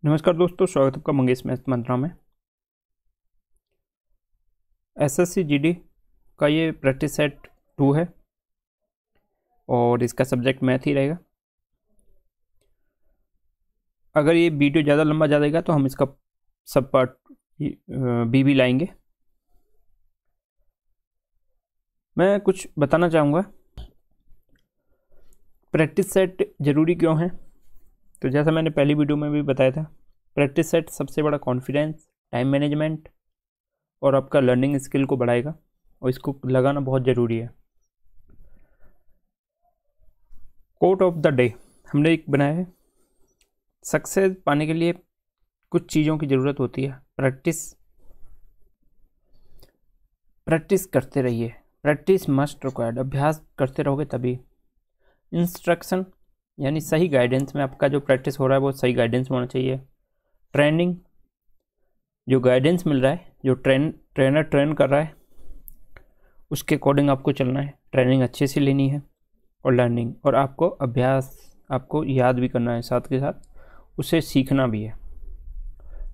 नमस्कार दोस्तों, स्वागत है आपका मंगेश मैथ मंत्रा में। एसएससी जीडी का ये प्रैक्टिस सेट 2 है और इसका सब्जेक्ट मैथ ही रहेगा। अगर ये वीडियो ज़्यादा लंबा जाएगा तो हम इसका सब पार्ट भी लाएंगे। मैं कुछ बताना चाहूँगा, प्रैक्टिस सेट ज़रूरी क्यों है। तो जैसा मैंने पहली वीडियो में भी बताया था, प्रैक्टिस सेट सबसे बड़ा कॉन्फिडेंस, टाइम मैनेजमेंट और आपका लर्निंग स्किल को बढ़ाएगा और इसको लगाना बहुत ज़रूरी है। कोट ऑफ द डे हमने एक बनाया है। सक्सेस पाने के लिए कुछ चीज़ों की ज़रूरत होती है। प्रैक्टिस करते रहिए, प्रैक्टिस मस्ट रिक्वायर्ड। अभ्यास करते रहोगे तभी। इंस्ट्रक्शन यानी सही गाइडेंस में, आपका जो प्रैक्टिस हो रहा है वो सही गाइडेंस में होना चाहिए। ट्रेनिंग, जो गाइडेंस मिल रहा है, जो ट्रेनर ट्रेन कर रहा है उसके अकॉर्डिंग आपको चलना है। ट्रेनिंग अच्छे से लेनी है। और लर्निंग, और आपको अभ्यास, आपको याद भी करना है, साथ के साथ उसे सीखना भी है।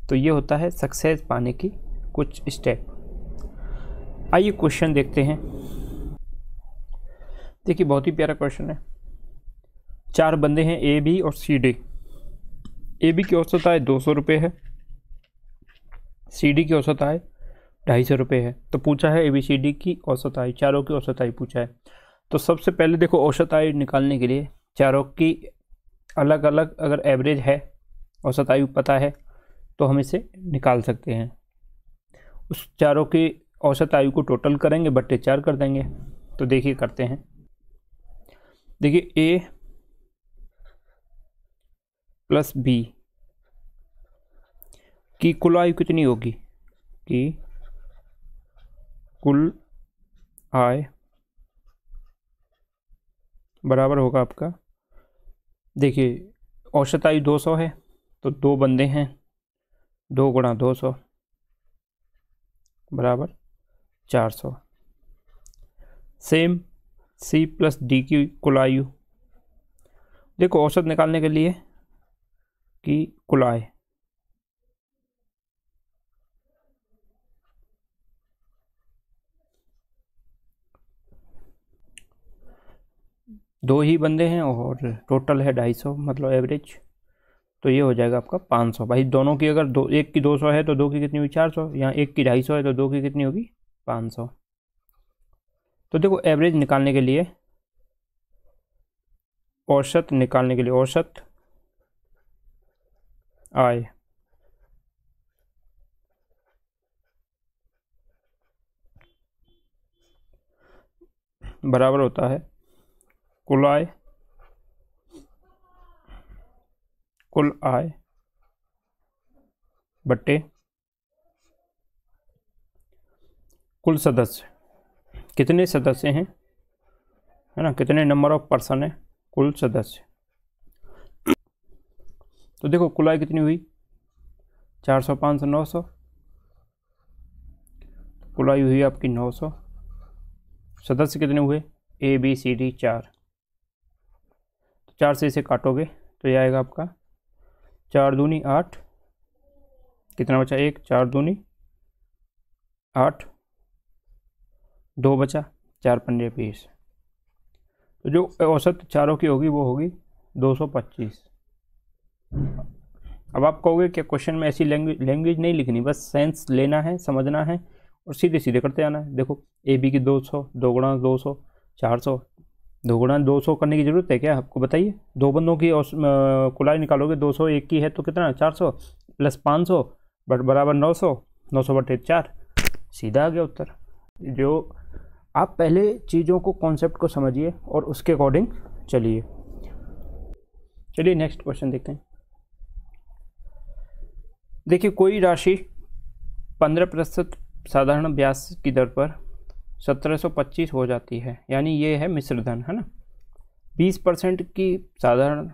तो ये होता है सक्सेस पाने की कुछ स्टेप। आइए क्वेश्चन देखते हैं। देखिए, बहुत ही प्यारा क्वेश्चन है। 4 बंदे हैं, ए बी और सी डी। ए बी की औसत आय 200 रुपये है, सी डी की औसत आय 250 रुपये है। तो पूछा है ए बी सी डी की औसत आय, चारों की औसत आय पूछा है। तो सबसे पहले देखो, औसत आय निकालने के लिए चारों की अलग अलग अगर एवरेज है, औसत आयु पता है, तो हम इसे निकाल सकते हैं। उस चारों की औसत आयु को टोटल करेंगे, बट्टे 4 कर देंगे। तो देखिए करते हैं। देखिए, ए प्लस बी की कुल आयु कितनी होगी, कि कुल आय बराबर होगा आपका, देखिए औसत आयु 200 है, तो 2 बंदे हैं, 2 गुणा 200 बराबर 400। सेम सी प्लस डी की कुल आयु। देखो, औसत निकालने के लिए कि कुल आय, दो ही बंदे हैं और टोटल है 250, मतलब एवरेज। तो ये हो जाएगा आपका 500। भाई दोनों की अगर एक की 200 है तो 2 की कितनी हुई, 400। यहाँ एक की 250 है तो 2 की कितनी होगी, 500। तो देखो, एवरेज निकालने के लिए, औसत निकालने के लिए, औसत आय बराबर होता है कुल आय, कुल आय बट्टे कुल सदस्य। कितने सदस्य हैं, है ना, कितने नंबर ऑफ पर्सन है, कुल सदस्य। तो देखो, कुल आय कितनी हुई, 400, 500, 900। कुल आय हुई आपकी 900। सदस्य कितने हुए, ए बी सी डी 4। तो 4 से इसे काटोगे तो ये आएगा आपका 4 दूनी 8, कितना बचा 1, 4 दूनी 8, 2 बचा, 4 पंजे 20। तो जो औसत चारों की होगी वो होगी 225। अब आप कहोगे कि क्वेश्चन में ऐसी लैंग्वेज नहीं लिखनी, बस सेंस लेना है, समझना है और सीधे सीधे करते आना है। देखो, ए बी की 200, 2 गुणा 200 400, 2 गुणा 200 करने की ज़रूरत है क्या आपको, बताइए। 2 बंदों की कुल आय निकालोगे, 200 एक की है तो कितना, 400 प्लस 500 बराबर 900, 900 बटे 4, सीधा आ गया उत्तर। जो आप पहले चीज़ों को, कॉन्सेप्ट को समझिए और उसके अकॉर्डिंग चलिए। चलिए नेक्स्ट क्वेश्चन देखते हैं। देखिए, कोई राशि 15% साधारण ब्याज की दर पर 1725 हो जाती है, यानी ये है मिश्र धन, है ना। 20% की साधारण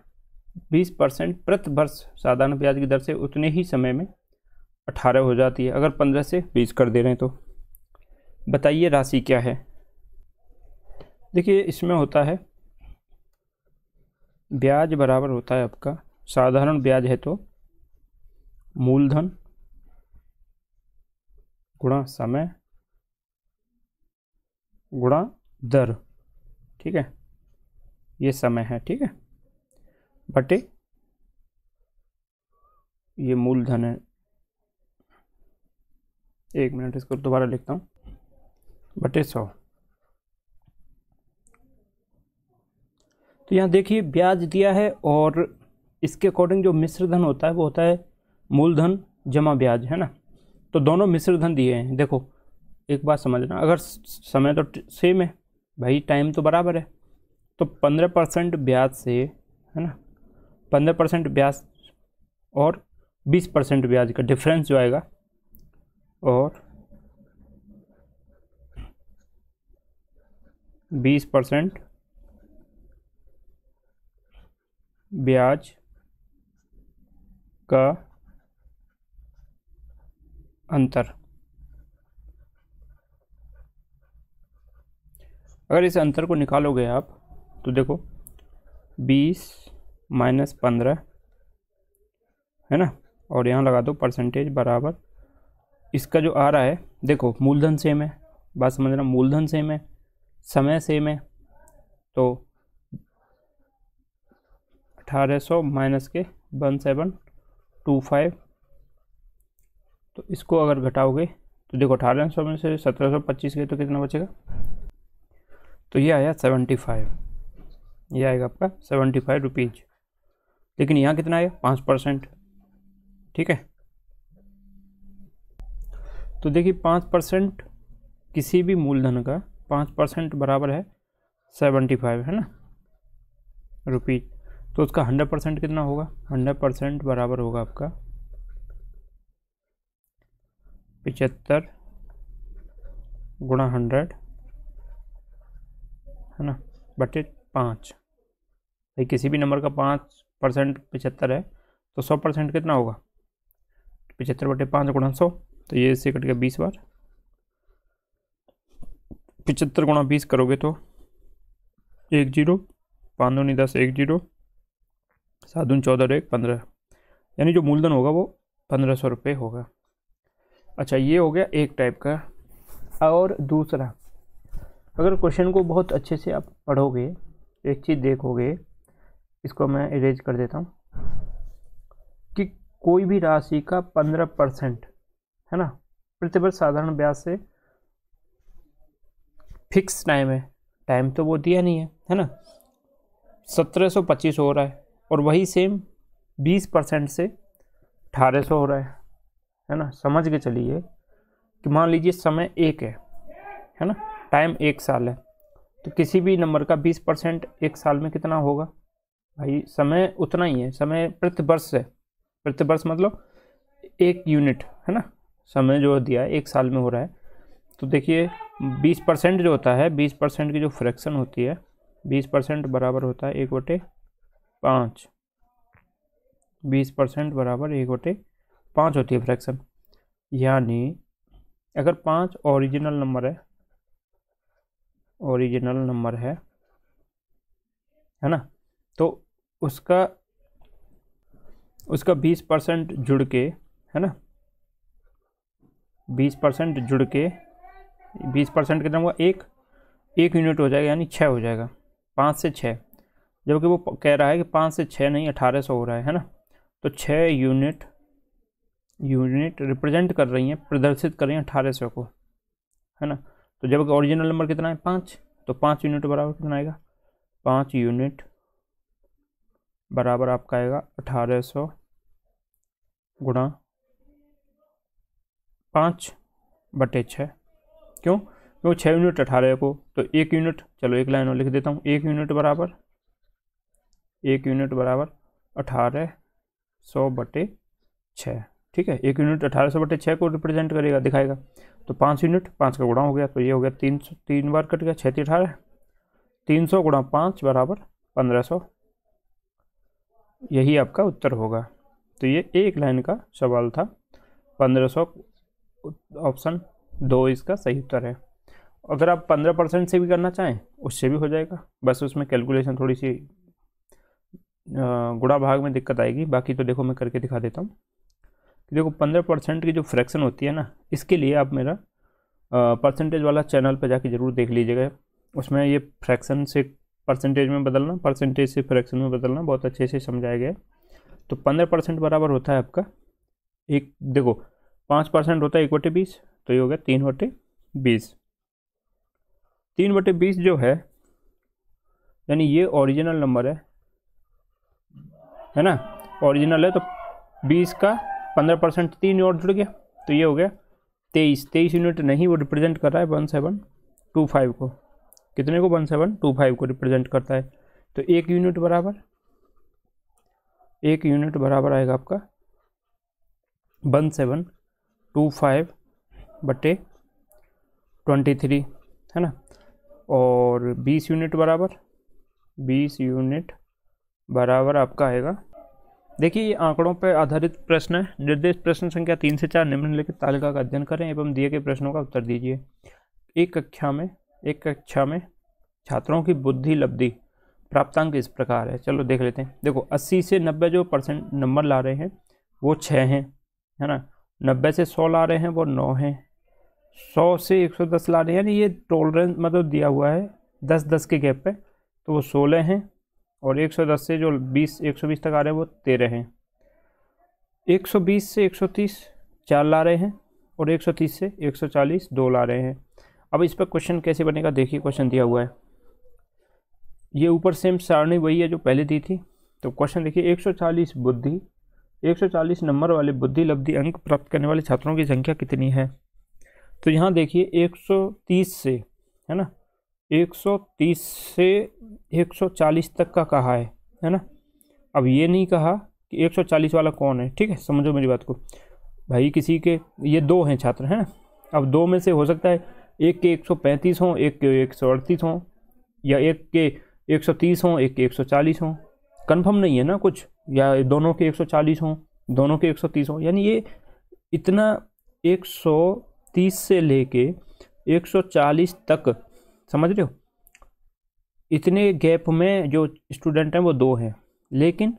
20% प्रति वर्ष साधारण ब्याज की दर से उतने ही समय में 18 हो जाती है। अगर 15 से 20 कर दे रहे हैं तो बताइए राशि क्या है। देखिए, इसमें होता है ब्याज बराबर होता है आपका, साधारण ब्याज है तो मूलधन गुणा समय गुणा दर, ठीक है, ये समय है, ठीक है, बटे ये मूलधन है। एक मिनट, इसको दोबारा लिखता हूँ, बटे 100। तो यहाँ देखिए ब्याज दिया है और इसके अकॉर्डिंग जो मिश्र धन होता है वो होता है मूलधन जमा ब्याज, है ना। तो दोनों मिश्र धन दिए हैं। देखो एक बात समझना, अगर समय तो सेम है भाई, टाइम तो बराबर है, तो 15% ब्याज से, है ना, 15% ब्याज और 20% ब्याज का डिफरेंस जो आएगा, और 20% ब्याज का अंतर। अगर इस अंतर को निकालोगे आप तो देखो 20 माइनस 15, है ना, और यहाँ लगा दो परसेंटेज बराबर इसका जो आ रहा है, देखो मूलधन सेम है, बात समझना, मूलधन सेम है, समय सेम है, तो 1800 माइनस के 1725, तो इसको अगर घटाओगे तो देखो 1800 में से 1725 गए तो कितना बचेगा, तो ये आया 75, ये आएगा आपका 75 रुपीज़। लेकिन यहाँ कितना आया 5%, ठीक है। तो देखिए 5% किसी भी मूलधन का 5% बराबर है 75, है ना, रुपीज़। तो उसका 100% कितना होगा, 100% बराबर होगा आपका 75 गुणा 100, है ना, बटे 5। भाई किसी भी नंबर का 5% 75 है तो 100% कितना होगा, 75 बटे 5 गुणा 100, तो ये इससे कट गया 20 बार। 75 गुणा 20 करोगे तो 1 0, 5 दूनी 10, 1 0, 7 दूनी 14 और 1 15, यानी जो मूलधन होगा वो 1500 रुपये होगा। अच्छा, ये हो गया एक टाइप का। और दूसरा, अगर क्वेश्चन को बहुत अच्छे से आप पढ़ोगे, एक चीज़ देखोगे, इसको मैं इरेज कर देता हूँ, कि कोई भी राशि का 15%, है ना, प्रतिवर्ष साधारण ब्याज से फिक्स टाइम है, टाइम तो वो दिया नहीं है ना, 1725 हो रहा है, और वही सेम 20% से 1800 हो रहा है ना। समझ के चलिए कि मान लीजिए समय 1 है ना, टाइम 1 साल है, तो किसी भी नंबर का 20% 1 साल में कितना होगा भाई, समय उतना ही है, समय प्रतिवर्ष है, प्रतिवर्ष मतलब 1 यूनिट, है ना, समय जो दिया है 1 साल में हो रहा है। तो देखिए 20% जो होता है, 20% की जो फ्रैक्शन होती है, 20% बराबर होता है 1/5, 20% बराबर 1/5 होती है फ्रैक्शन। यानी अगर 5 ओरिजिनल नंबर है, ओरिजिनल नंबर है ना, तो उसका 20% जुड़ के, है ना, 20% जुड़ के 20% कितना हुआ, एक यूनिट हो जाएगा, यानी 6 हो जाएगा, 5 से 6, जबकि वो कह रहा है कि 5 से 6 नहीं 1800 हो रहा है ना। तो 6 यूनिट रिप्रेजेंट कर रही हैं, प्रदर्शित कर रही हैं 1800 को, है ना। तो जबकि ओरिजिनल नंबर कितना है 5, तो 5 यूनिट बराबर कितना आएगा, 5 यूनिट बराबर आपका आएगा 1800 गुणा 5/6। क्यों, क्योंकि 6 यूनिट 18 को, तो 1 यूनिट, चलो एक लाइन और लिख देता हूँ, 1 यूनिट बराबर 1800/6, ठीक है। 1 यूनिट 1800/6 को रिप्रेजेंट करेगा, दिखाएगा। तो 5 यूनिट, 5 का गुणा हो गया, तो ये हो गया 300, 3 बार कट गया, 6 3 18, 300 गुणा 5 बराबर 1500, यही आपका उत्तर होगा। तो ये एक लाइन का सवाल था, 1500 ऑप्शन 2 इसका सही उत्तर है। अगर आप 15% से भी करना चाहें उससे भी हो जाएगा, बस उसमें कैलकुलेशन थोड़ी सी गुणा भाग में दिक्कत आएगी, बाकी तो देखो मैं करके दिखा देता हूँ। कि देखो 15% की जो फ्रैक्शन होती है ना, इसके लिए आप मेरा परसेंटेज वाला चैनल पर जाके ज़रूर देख लीजिएगा। उसमें ये फ्रैक्शन से परसेंटेज में बदलना, परसेंटेज से फ्रैक्शन में बदलना बहुत अच्छे से समझाया गया है। तो 15% बराबर होता है आपका एक, देखो 5% होता है 1/20, तो ये हो गया 3/20। 3/20 जो है यानी ये ओरिजिनल नंबर है ना, ओरिजिनल है। तो 20 का 15% 3 और जुड़ गया, तो ये हो गया 23 यूनिट नहीं, वो रिप्रेजेंट कर रहा है 1725 को। कितने को? 1725 को रिप्रेजेंट करता है। तो 1 यूनिट बराबर आएगा आपका 1725/23, है ना। और 20 यूनिट बराबर आपका आएगा, देखिए ये आंकड़ों पर आधारित प्रश्न है। निर्देश प्रश्न संख्या 3 से 4 निम्नलिखित तालिका का अध्ययन करें एवं दिए गए प्रश्नों का उत्तर दीजिए। एक कक्षा में छात्रों की बुद्धि लब्धि प्राप्तांक इस प्रकार है। चलो देख लेते हैं। देखो 80 से 90 जो % नंबर ला रहे हैं वो 6 हैं, है ना। 90 से 100 ला रहे हैं वो 9 हैं। 100 से 110 ला रहे हैं, यानी ये टॉलरेंस मतलब दिया हुआ है 10-10 के गैप पे, तो वो 16 हैं। और 110 से जो 120 तक आ रहे हैं वो 13 हैं। 120 से 130 4 ला रहे हैं, और 130 से 140 2 ला रहे हैं। अब इस पर क्वेश्चन कैसे बनेगा, देखिए क्वेश्चन दिया हुआ है, ये ऊपर सेम सारणी वही है जो पहले दी थी। तो क्वेश्चन देखिए, 140 नंबर वाले बुद्धि लब्धि अंक प्राप्त करने वाले छात्रों की संख्या कितनी है। तो यहाँ देखिए 130 से, है ना, 130 से 140 तक का कहा है ना। अब ये नहीं कहा कि 140 वाला कौन है, ठीक है, समझो मेरी बात को भाई। किसी के ये 2 हैं छात्र, है ना। अब 2 में से हो सकता है एक के 135 हों, एक के 138 हों, या एक के 130 हों, एक के 140 हों, कन्फर्म नहीं है ना कुछ, या दोनों के 140 हों, दोनों के 130 हों। यानी ये इतना 130 से लेके 140 तक, समझ रहे हो, इतने गैप में जो स्टूडेंट हैं वो 2 हैं, लेकिन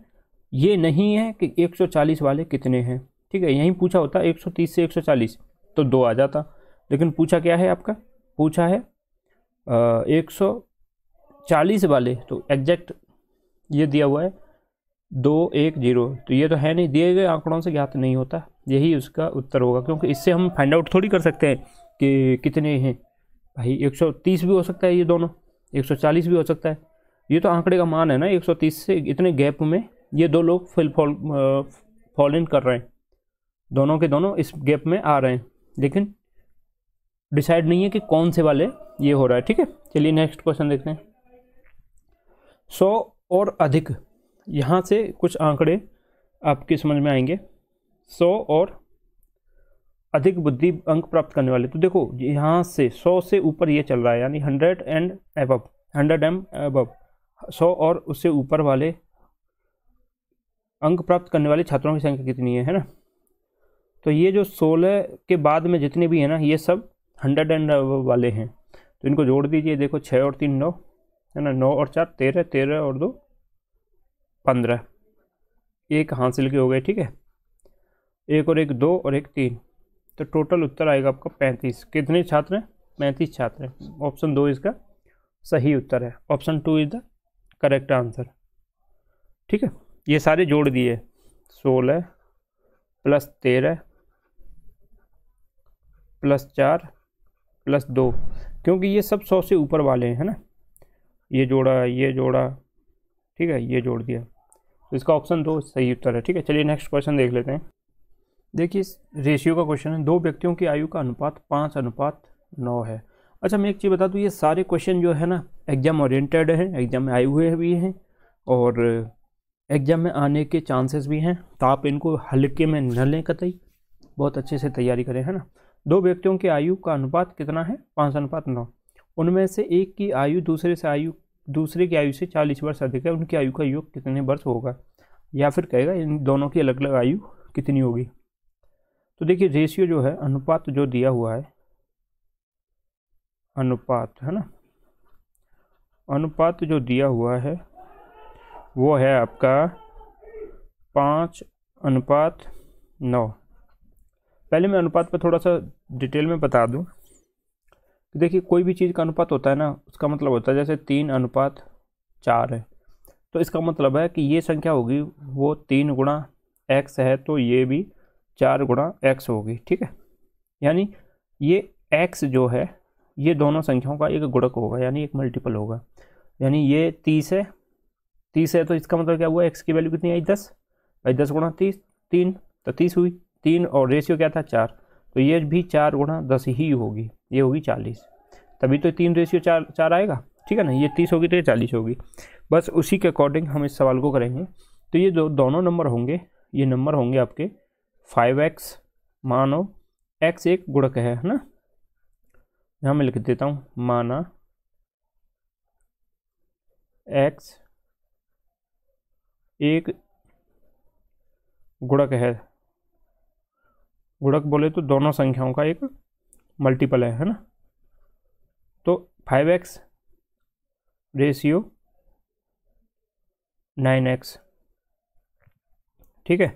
ये नहीं है कि 140 वाले कितने हैं, ठीक है। यहीं पूछा होता 130 से 140 तो 2 आ जाता, लेकिन पूछा क्या है आपका, पूछा है 140 वाले, तो एग्जैक्ट ये दिया हुआ है 210, तो ये तो है नहीं, दिए गए आंकड़ों से ज्ञात नहीं होता, यही उसका उत्तर होगा। क्योंकि इससे हम फाइंड आउट थोड़ी कर सकते हैं कि कितने हैं भाई। 130 भी हो सकता है ये दोनों, 140 भी हो सकता है, ये तो आंकड़े का मान है ना। 130 से इतने गैप में ये 2 लोग फॉल इन कर रहे हैं, दोनों के दोनों इस गैप में आ रहे हैं, लेकिन डिसाइड नहीं है कि कौन से वाले ये हो रहा है, ठीक है। चलिए नेक्स्ट क्वेश्चन देखते हैं। 100 और अधिक, यहाँ से कुछ आंकड़े आपके समझ में आएंगे। 100 और अधिक बुद्धि अंक प्राप्त करने वाले, तो देखो यहाँ से 100 से ऊपर ये चल रहा है, यानी 100 एंड अबव, 100 और उससे ऊपर वाले अंक प्राप्त करने वाले छात्रों की संख्या कितनी है ना। तो ये जो 16 के बाद में जितने भी हैं ना, ये सब 100 एंड अबव वाले हैं, तो इनको जोड़ दीजिए। देखो 6 और 3 9, है ना, 9 और 4 13, 13 और 2 15, एक हासिल के हो गए, ठीक है। 1 और 1 2 और 1 3, तो टोटल उत्तर आएगा आपका 35। कितने छात्र हैं? 35 छात्र हैं। ऑप्शन 2 इसका सही उत्तर है, option 2 is the correct answer, ठीक है। ये सारे जोड़ दिए, 16 + 13 + 4 + 2, क्योंकि ये सब 100 से ऊपर वाले हैं, है ना। ये जोड़ा, ठीक है, ये जोड़ दिया, तो इसका ऑप्शन 2 सही उत्तर है, ठीक है। चलिए नेक्स्ट क्वेश्चन देख लेते हैं। देखिए रेशियो का क्वेश्चन है, 2 व्यक्तियों की आयु का अनुपात 5:9 है। अच्छा मैं एक चीज़ बता दूँ, ये सारे क्वेश्चन जो है ना एग्जाम ओरिएंटेड हैं, एग्जाम में आए हुए भी हैं और एग्जाम में आने के चांसेस भी हैं, तो आप इनको हल्के में न लें, कतई बहुत अच्छे से तैयारी करें, है ना। 2 व्यक्तियों की आयु का अनुपात कितना है? 5:9। उनमें से एक की आयु दूसरे की आयु से 40 वर्ष अधिक है, उनकी आयु का योग कितने वर्ष होगा, या फिर कहेगा इन दोनों की अलग अलग आयु कितनी होगी। तो देखिए रेशियो जो है, अनुपात जो दिया हुआ है, अनुपात, है ना, अनुपात जो दिया हुआ है वो है आपका 5:9, पहले मैं अनुपात पर थोड़ा सा डिटेल में बता दूं कि देखिए कोई भी चीज़ का अनुपात होता है ना, उसका मतलब होता है जैसे 3:4 है, तो इसका मतलब है कि ये संख्या होगी वो 3 गुणा x है, तो ये भी 4 गुणा x होगी, ठीक है। यानी ये x जो है ये दोनों संख्याओं का एक गुणक होगा, यानी एक मल्टीपल होगा। यानी ये 30 है तो इसका मतलब क्या हुआ, x की वैल्यू कितनी आई 10, भाई 10 गुणा 30 3 तो 30 हुई, 3 और रेशियो क्या था 4, तो ये भी 4 गुणा 10 ही होगी, ये होगी 40, तभी तो 3 रेशियो 4 आएगा, ठीक है ना। ये 30 होगी तो ये 40 होगी। बस उसी के अकॉर्डिंग हम इस सवाल को करेंगे। तो ये जो दोनों नंबर होंगे, ये नंबर होंगे आपके 5x, मानो x एक गुणक है ना, यहाँ मैं लिख देता हूँ, माना x एक गुणक है, गुणक बोले तो दोनों संख्याओं का एक मल्टीपल है ना। तो 5x रेशियो 9x, ठीक है।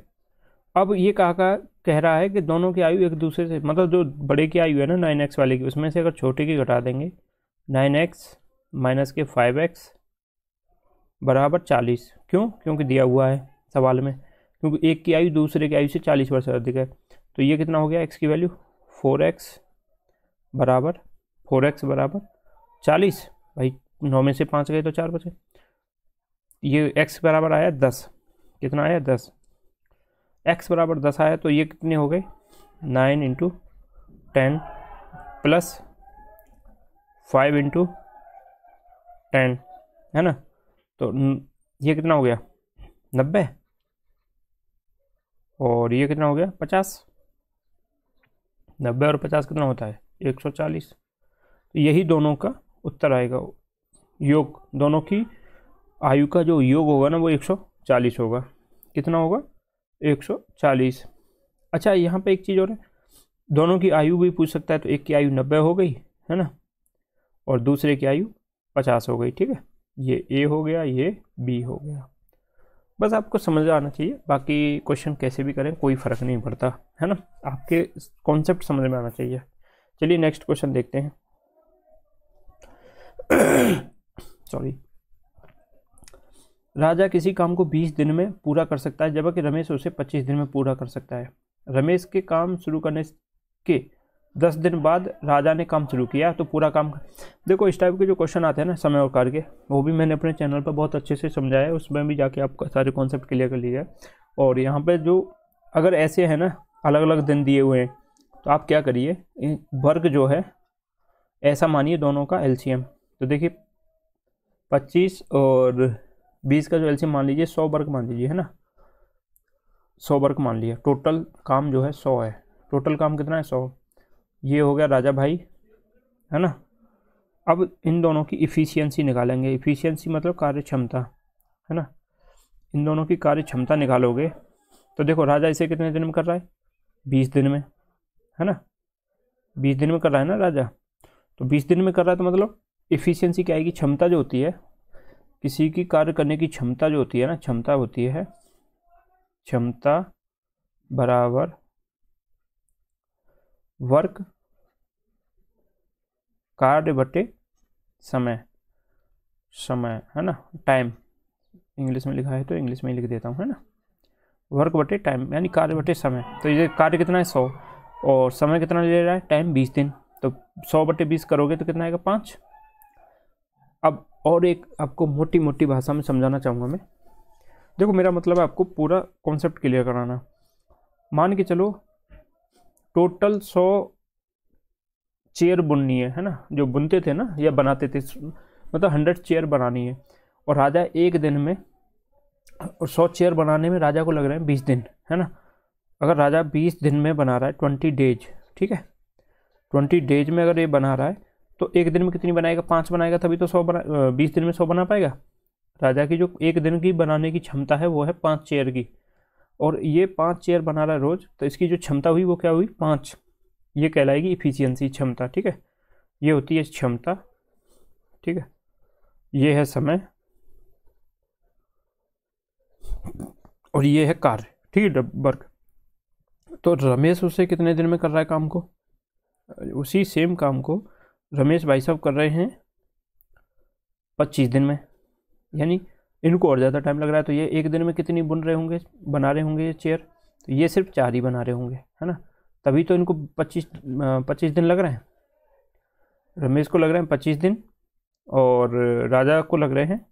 अब ये कह रहा है कि दोनों की आयु एक दूसरे से, मतलब जो बड़े की आयु है ना 9x वाले की, उसमें से अगर छोटे की घटा देंगे 9x माइनस के 5x बराबर 40। क्यों? क्योंकि दिया हुआ है सवाल में, क्योंकि एक की आयु दूसरे की आयु से 40 वर्ष अधिक है। तो ये कितना हो गया, x की वैल्यू 4x बराबर 40। भाई 9 में से 5 गए तो 4 बचे। ये x बराबर आया 10, कितना आया 10, x बराबर 10 आया, तो ये कितने हो गए 9 × 10 प्लस 5 × 10 है ना। तो ये कितना हो गया 90, और ये कितना हो गया 50। 90 और 50 कितना होता है 140। तो यही दोनों का उत्तर आएगा, योग दोनों की आयु का जो योग होगा ना वो 140 होगा। कितना होगा 140। अच्छा यहाँ पे एक चीज़ और है, दोनों की आयु भी पूछ सकता है, तो एक की आयु 90 हो गई है ना, और दूसरे की आयु 50 हो गई, ठीक है। ये ए हो गया, ये बी हो गया। बस आपको समझ आना चाहिए, बाकी क्वेश्चन कैसे भी करें कोई फ़र्क नहीं पड़ता है ना, आपके कॉन्सेप्ट समझ में आना चाहिए। चलिए नेक्स्ट क्वेश्चन देखते हैं। सॉरी। राजा किसी काम को 20 दिन में पूरा कर सकता है, जबकि रमेश उसे 25 दिन में पूरा कर सकता है। रमेश के काम शुरू करने के 10 दिन बाद राजा ने काम शुरू किया, तो पूरा काम। देखो इस टाइप के जो क्वेश्चन आते हैं ना समय और कार्य के, वो भी मैंने अपने चैनल पर बहुत अच्छे से समझाया है, उसमें भी जाके आप सारे कॉन्सेप्ट क्लियर कर लीजिए। और यहाँ पे जो अगर ऐसे है ना अलग अलग दिन दिए हुए हैं, तो आप क्या करिए, वर्ग जो है ऐसा मानिए दोनों का एलसीएम। तो देखिए 25 और 20 का जो एलसीएम मान लीजिए 100 वर्ग मान लीजिए, है ना, 100 वर्ग मान लिया। टोटल काम जो है 100 है, टोटल काम कितना है 100। ये हो गया राजा भाई, है ना। अब इन दोनों की इफ़िशियंसी निकालेंगे, इफ़िशियंसी मतलब कार्य क्षमता, है ना। इन दोनों की कार्य क्षमता निकालोगे तो देखो राजा इसे कितने दिन में कर रहा है 20 दिन में, है ना, 20 दिन में कर रहा है ना राजा, तो 20 दिन में कर रहा है, तो मतलब इफ़िशियंसी क्या आएगी, क्षमता जो होती है किसी की कार्य करने की क्षमता जो होती है ना, क्षमता होती है क्षमता बराबर वर्क कार्य बटे समय, है ना, टाइम। इंग्लिश में लिखा है तो इंग्लिश में ही लिख देता हूँ, है ना, वर्क बटे टाइम यानी कार्य बटे समय। तो ये कार्य कितना है 100 और समय कितना ले रहा है टाइम 20 दिन, तो 100 बटे 20 करोगे तो कितना आएगा 5। अब और एक आपको मोटी मोटी भाषा में समझाना चाहूँगा मैं, देखो मेरा मतलब है आपको पूरा कॉन्सेप्ट क्लियर कराना। मान के चलो टोटल 100 चेयर बुननी है ना, जो बुनते थे ना या बनाते थे, मतलब 100 चेयर बनानी है, और राजा एक दिन में, और 100 चेयर बनाने में राजा को लग रहे हैं 20 दिन, है ना। अगर राजा 20 दिन में बना रहा है 20 डेज, ठीक है, 20 डेज में अगर ये बना रहा है तो एक दिन में कितनी बनाएगा 5 बनाएगा, तभी तो 20 दिन में 100 बना पाएगा। राजा की जो एक दिन की बनाने की क्षमता है वो है 5 चेयर की, और ये 5 चेयर बना रहा है रोज, तो इसकी जो क्षमता हुई वो क्या हुई 5, ये कहलाएगी इफिशियंसी, क्षमता, ठीक है। ये होती है क्षमता, ठीक है, ये है समय और ये है कार्य, ठीक है, वर्क। तो रमेश उससे कितने दिन में कर रहा है काम को? उसी सेम काम को रमेश भाई साहब कर रहे हैं 25 दिन में, यानी इनको और ज़्यादा टाइम लग रहा है। तो ये एक दिन में कितनी बना रहे होंगे ये चेयर? तो ये सिर्फ 4 ही बना रहे होंगे, है ना। तभी तो इनको 25 दिन लग रहे हैं। रमेश को लग रहे हैं 25 दिन और राजा को लग रहे हैं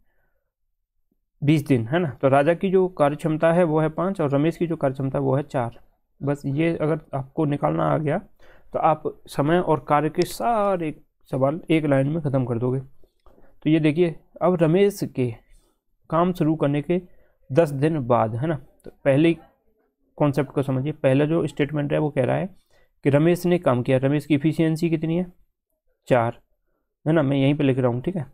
20 दिन, है ना। तो राजा की जो कार्य क्षमता है वो है 5 और रमेश की जो कार्य क्षमता है वो है 4। बस ये अगर आपको निकालना आ गया तो आप समय और कार्य के सारे सवाल एक लाइन में ख़त्म कर दोगे। तो ये देखिए, अब रमेश के काम शुरू करने के 10 दिन बाद, है ना। तो पहले कॉन्सेप्ट को समझिए। पहला जो स्टेटमेंट है वो कह रहा है कि रमेश ने काम किया। रमेश की इफिशियंसी कितनी है? 4, है ना। मैं यहीं पे लिख रहा हूँ, ठीक है।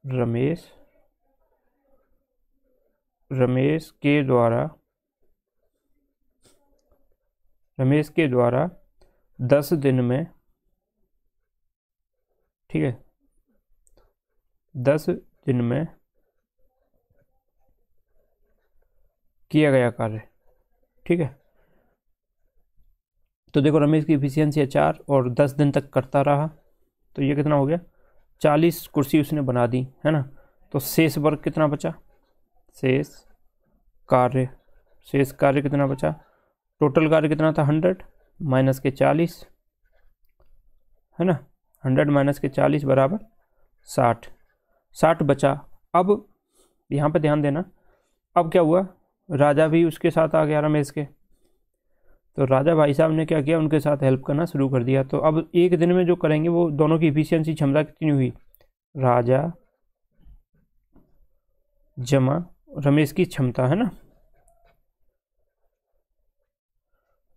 रमेश के द्वारा 10 दिन में, ठीक है, 10 दिन में किया गया कार्य, ठीक है। तो देखो रमेश की इफिशियंसी है 4 और 10 दिन तक करता रहा, तो ये कितना हो गया? 40 कुर्सी उसने बना दी, है ना। तो शेष वर्क कितना बचा? शेष कार्य कितना बचा? टोटल कार्य कितना था? 100 माइनस के 40, है ना। 100 माइनस के 40 बराबर 60 बचा। अब यहाँ पे ध्यान देना, अब क्या हुआ? राजा भी उसके साथ आ गया रमेश के। तो राजा भाई साहब ने क्या किया? उनके साथ हेल्प करना शुरू कर दिया। तो अब एक दिन में जो करेंगे वो दोनों की इफिशियंसी क्षमता कितनी हुई? राजा जमा रमेश की क्षमता, है ना।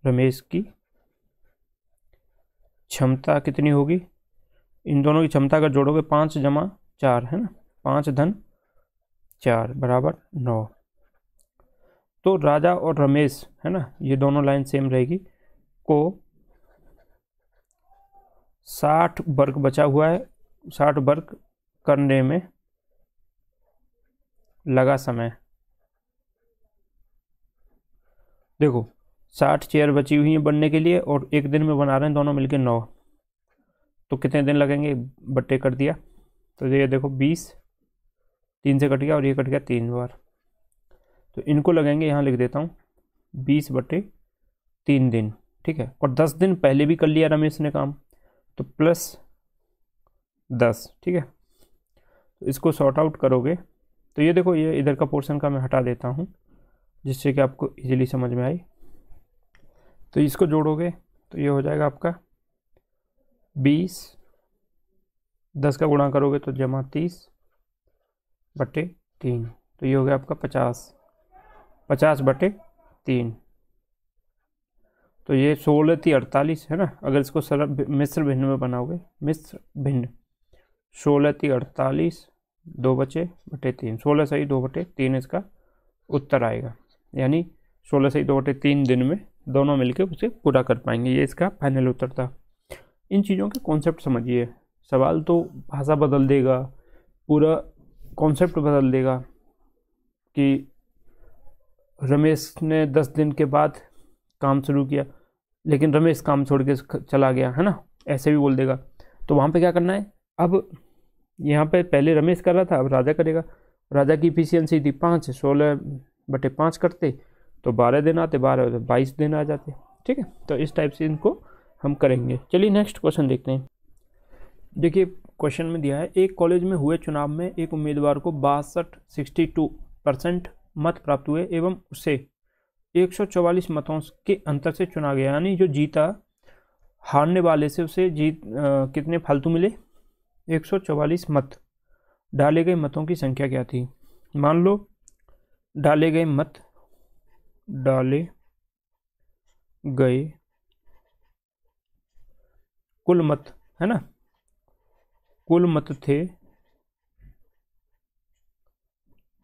रमेश की क्षमता कितनी होगी? इन दोनों की क्षमता अगर जोड़ोगे 5 जमा 4, है ना। 5 धन 4 बराबर 9। तो राजा और रमेश, है ना, ये दोनों लाइन सेम रहेगी, को 60 वर्ग बचा हुआ है। 60 वर्ग करने में लगा समय। देखो 60 चेयर बची हुई हैं बनने के लिए और एक दिन में बना रहे हैं दोनों मिलके 9। तो कितने दिन लगेंगे? बट्टे कर दिया। तो ये देखो 20 3 से कट गया और ये कट गया 3 बार। तो इनको लगेंगे, यहाँ लिख देता हूँ, 20/3 दिन, ठीक है। और 10 दिन पहले भी कर लिया रमेश ने काम, तो प्लस 10, ठीक है। तो इसको सॉर्ट आउट करोगे तो ये देखो, ये इधर का पोर्शन का मैं हटा देता हूँ जिससे कि आपको इजीली समझ में आई। तो इसको जोड़ोगे तो ये हो जाएगा आपका 20, 10 का गुणा करोगे तो जमा 30/3, तो ये हो गया आपका 50/3। तो ये 16×3 = 48, है ना। अगर इसको सरल मिश्र भिन्न में बनाओगे, मिश्र भिन्न 16×3 = 48, 2/3, 16 सही 2/3 इसका उत्तर आएगा। यानी 16 सही 2/3 दिन में दोनों मिलकर उसे पूरा कर पाएंगे। ये इसका फाइनल उत्तर था। इन चीज़ों के कॉन्सेप्ट समझिए। सवाल तो भाषा बदल देगा, पूरा कॉन्सेप्ट बदल देगा कि रमेश ने 10 दिन के बाद काम शुरू किया लेकिन रमेश काम छोड़ के चला गया, है ना, ऐसे भी बोल देगा। तो वहाँ पे क्या करना है? अब यहाँ पे पहले रमेश कर रहा था, अब राजा करेगा। राजा की इफिशियंसी थी 5, 16/5 करते तो 12 दिन आते, 12 22 दिन आ जाते, ठीक है। तो इस टाइप से इनको हम करेंगे। चलिए नेक्स्ट क्वेश्चन देखते हैं। देखिए क्वेश्चन में दिया है, एक कॉलेज में हुए चुनाव में एक उम्मीदवार को 62% मत प्राप्त हुए एवं उसे 144 मतों के अंतर से चुना गया। यानी जो जीता, हारने वाले से उसे कितने फालतू मिले? 144 मत। डाले गए मतों की संख्या क्या थी? मान लो डाले गए कुल मत, है ना, कुल मत थे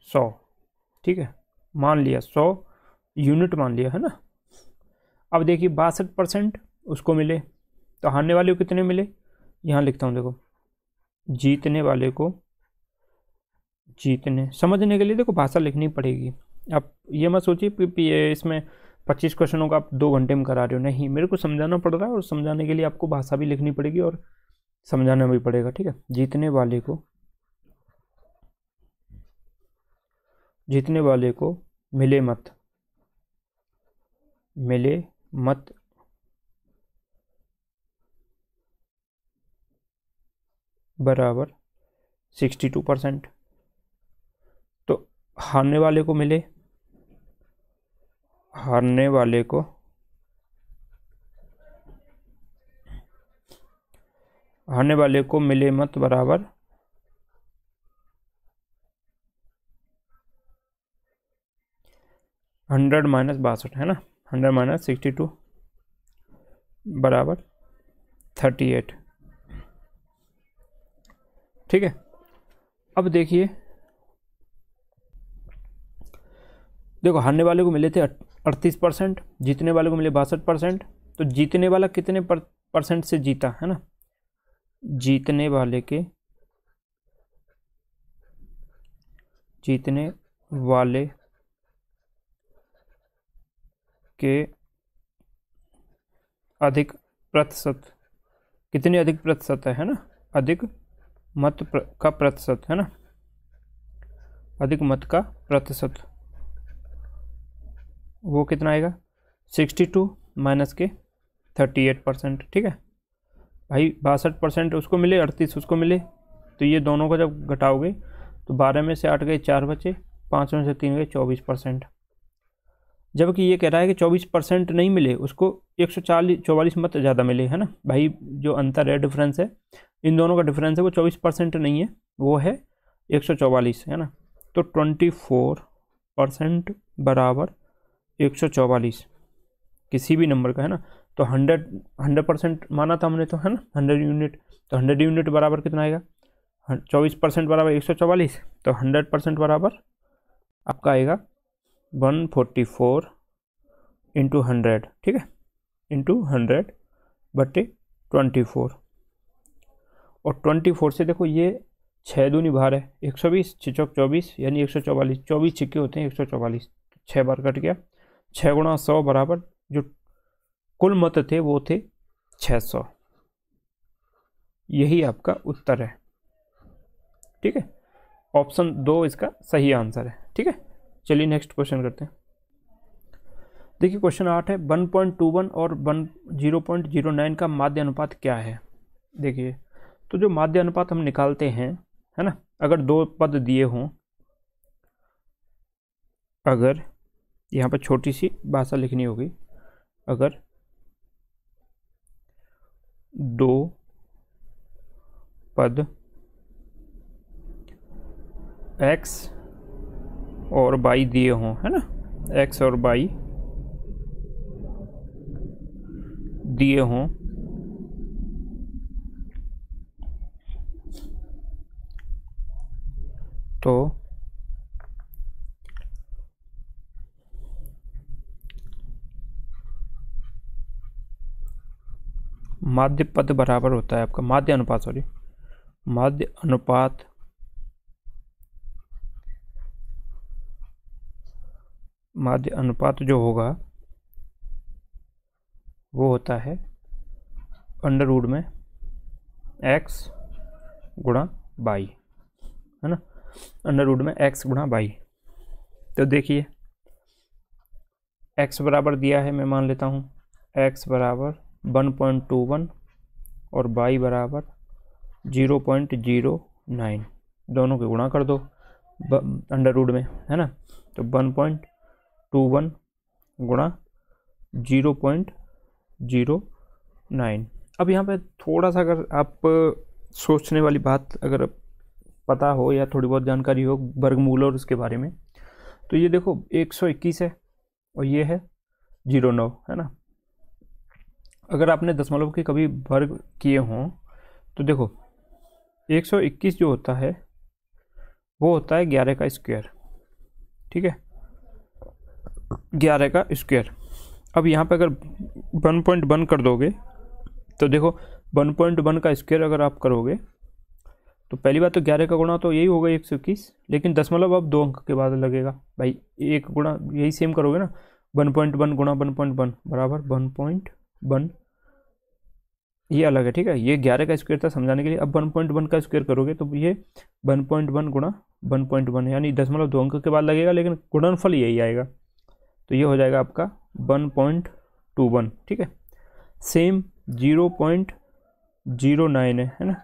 100, ठीक है। मान लिया 100 यूनिट मान लिया, है ना। अब देखिए 62% उसको मिले, तो हारने वाले को कितने मिले? यहाँ लिखता हूँ, देखो जीतने वाले को, समझने के लिए देखो भाषा लिखनी पड़ेगी। आप ये मत सोचिए कि इसमें 25 क्वेश्चनों का आप 2 घंटे में करा रहे हो, नहीं, मेरे को समझाना पड़ रहा है और समझाने के लिए आपको भाषा भी लिखनी पड़ेगी और समझाना भी पड़ेगा, ठीक है। जीतने वाले को मिले मत बराबर 62%। तो हारने वाले को मिले मत बराबर 100 माइनस 62 है ना, 100 माइनस 62 बराबर 38, ठीक है। अब देखिए, देखो हारने वाले को मिले थे 38%, जीतने वाले को मिले 62%। तो जीतने वाला कितने परसेंट से जीता है ना, जीतने वाले के अधिक प्रतिशत, कितने अधिक प्रतिशत है ना, अधिक मत का प्रतिशत है ना, अधिक मत का प्रतिशत, वो कितना आएगा 62 माइनस के 38%, ठीक है भाई। 62% उसको मिले, 38 उसको मिले, तो ये दोनों को जब घटाओगे तो 12 में से 8 गए, 4 बचे, 5 में से 3 गए, 24%। जबकि ये कह रहा है कि 24% नहीं मिले, उसको 144 मत ज़्यादा मिले, है ना भाई। जो अंतर है, डिफरेंस है, इन दोनों का डिफरेंस है, वो 24% नहीं है, वो है 144, है ना। तो 24% बराबर 144 किसी भी नंबर का, है ना। तो 100% माना था हमने, तो है ना 100 यूनिट, तो 100 यूनिट बराबर कितना आएगा, 24% बराबर 144, तो 100% बराबर आपका आएगा 144 इंटू 100, ठीक है, इंटू 100 बटे 24। और 24 से देखो ये 6 दूनी बाहर है, 120, 6 चौक 24 यानी 144, 24 छिक्के होते हैं 144, 6 बार कट गया, 6 गुणा 100 बराबर जो कुल मत थे वो थे 600। यही आपका उत्तर है, ठीक है। ऑप्शन 2 इसका सही आंसर है, ठीक है। चलिए नेक्स्ट क्वेश्चन करते हैं। देखिए क्वेश्चन 8 है, 1.21 और 0.09 का माध्य अनुपात क्या है। देखिए, तो जो माध्य अनुपात हम निकालते हैं, है ना, अगर 2 पद दिए हों, अगर यहाँ पर छोटी सी भाषा लिखनी होगी, अगर 2 पद x और y दिए हों, है ना, x और y दिए हों, तो माध्य पद बराबर होता है आपका माध्य अनुपात जो होगा वो होता है अंडर रूट में x गुणा y, है ना, अंडर रूट में x गुणा y। तो देखिए x बराबर दिया है, मैं मान लेता हूँ x बराबर 1.21 और y बराबर 0.09, दोनों के गुणा कर दो अंडर रूट में, है ना। तो 1.21 गुणा 0.09। अब यहाँ पे थोड़ा सा अगर आप सोचने वाली बात अगर पता हो या थोड़ी बहुत जानकारी हो वर्गमूल और उसके बारे में, तो ये देखो 121 है और ये है 09, है ना। अगर आपने दशमलव के कभी वर्ग किए हों तो देखो 121 जो होता है वो होता है 11 का स्क्वायर, ठीक है, 11 का स्क्वायर। अब यहाँ पे अगर 1.1 कर दोगे तो देखो 1.1 का स्क्वायर अगर आप करोगे तो पहली बात तो 11 का गुणा तो यही होगा 121, लेकिन दशमलव अब 2 अंक के बाद लगेगा भाई, 1 गुणा यही सेम करोगे ना, 1.1 गुणा 1.1 बराबर 1.1, ये अलग है, ठीक है। ये 11 का स्क्वायर था समझाने के लिए। अब 1.1 का स्क्वायर करोगे तो ये 1.1 गुणा 1.1 यानी 0.2 अंक के बाद लगेगा, लेकिन गुणनफल यही आएगा, तो ये हो जाएगा आपका 1.21, ठीक है। सेम 0.09 है ना।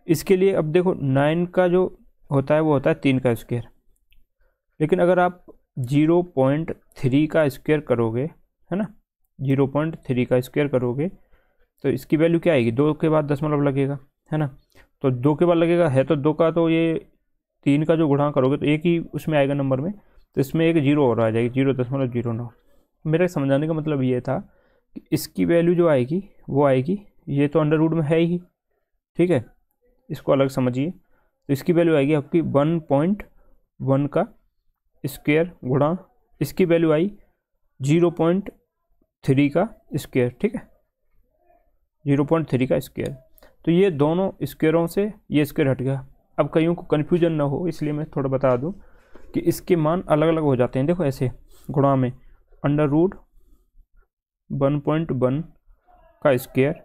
इसके लिए अब देखो 9 का जो होता है वो होता है 3 का स्क्वायर, लेकिन अगर आप 0.3 का स्क्वायर करोगे, है ना, 0.3 का स्क्वायर करोगे तो इसकी वैल्यू क्या आएगी, 2 के बाद दशमलव लगेगा, है ना। तो 2 के बाद लगेगा है तो 2 का, तो ये 3 का जो गुणा करोगे तो एक ही उसमें आएगा नंबर में, तो इसमें एक 0 और आ जाएगी, 0.09। मेरे समझाने का मतलब ये था कि इसकी वैल्यू जो आएगी वो आएगी, ये तो अंडर रूट में है ही, ठीक है, इसको अलग समझिए। तो इसकी वैल्यू आएगी आपकी 1.1 का स्क्वायर गुणा इसकी वैल्यू आई 0.3 का स्क्वायर, ठीक है, 0.3 का स्क्वायर। तो ये दोनों स्क्वायरों से ये स्क्वायर हट गया। अब कईयों को कन्फ्यूजन ना हो इसलिए मैं थोड़ा बता दूं कि इसके मान अलग अलग हो जाते हैं। देखो ऐसे गुणा में अंडर रूट 1.1 का स्क्वायर,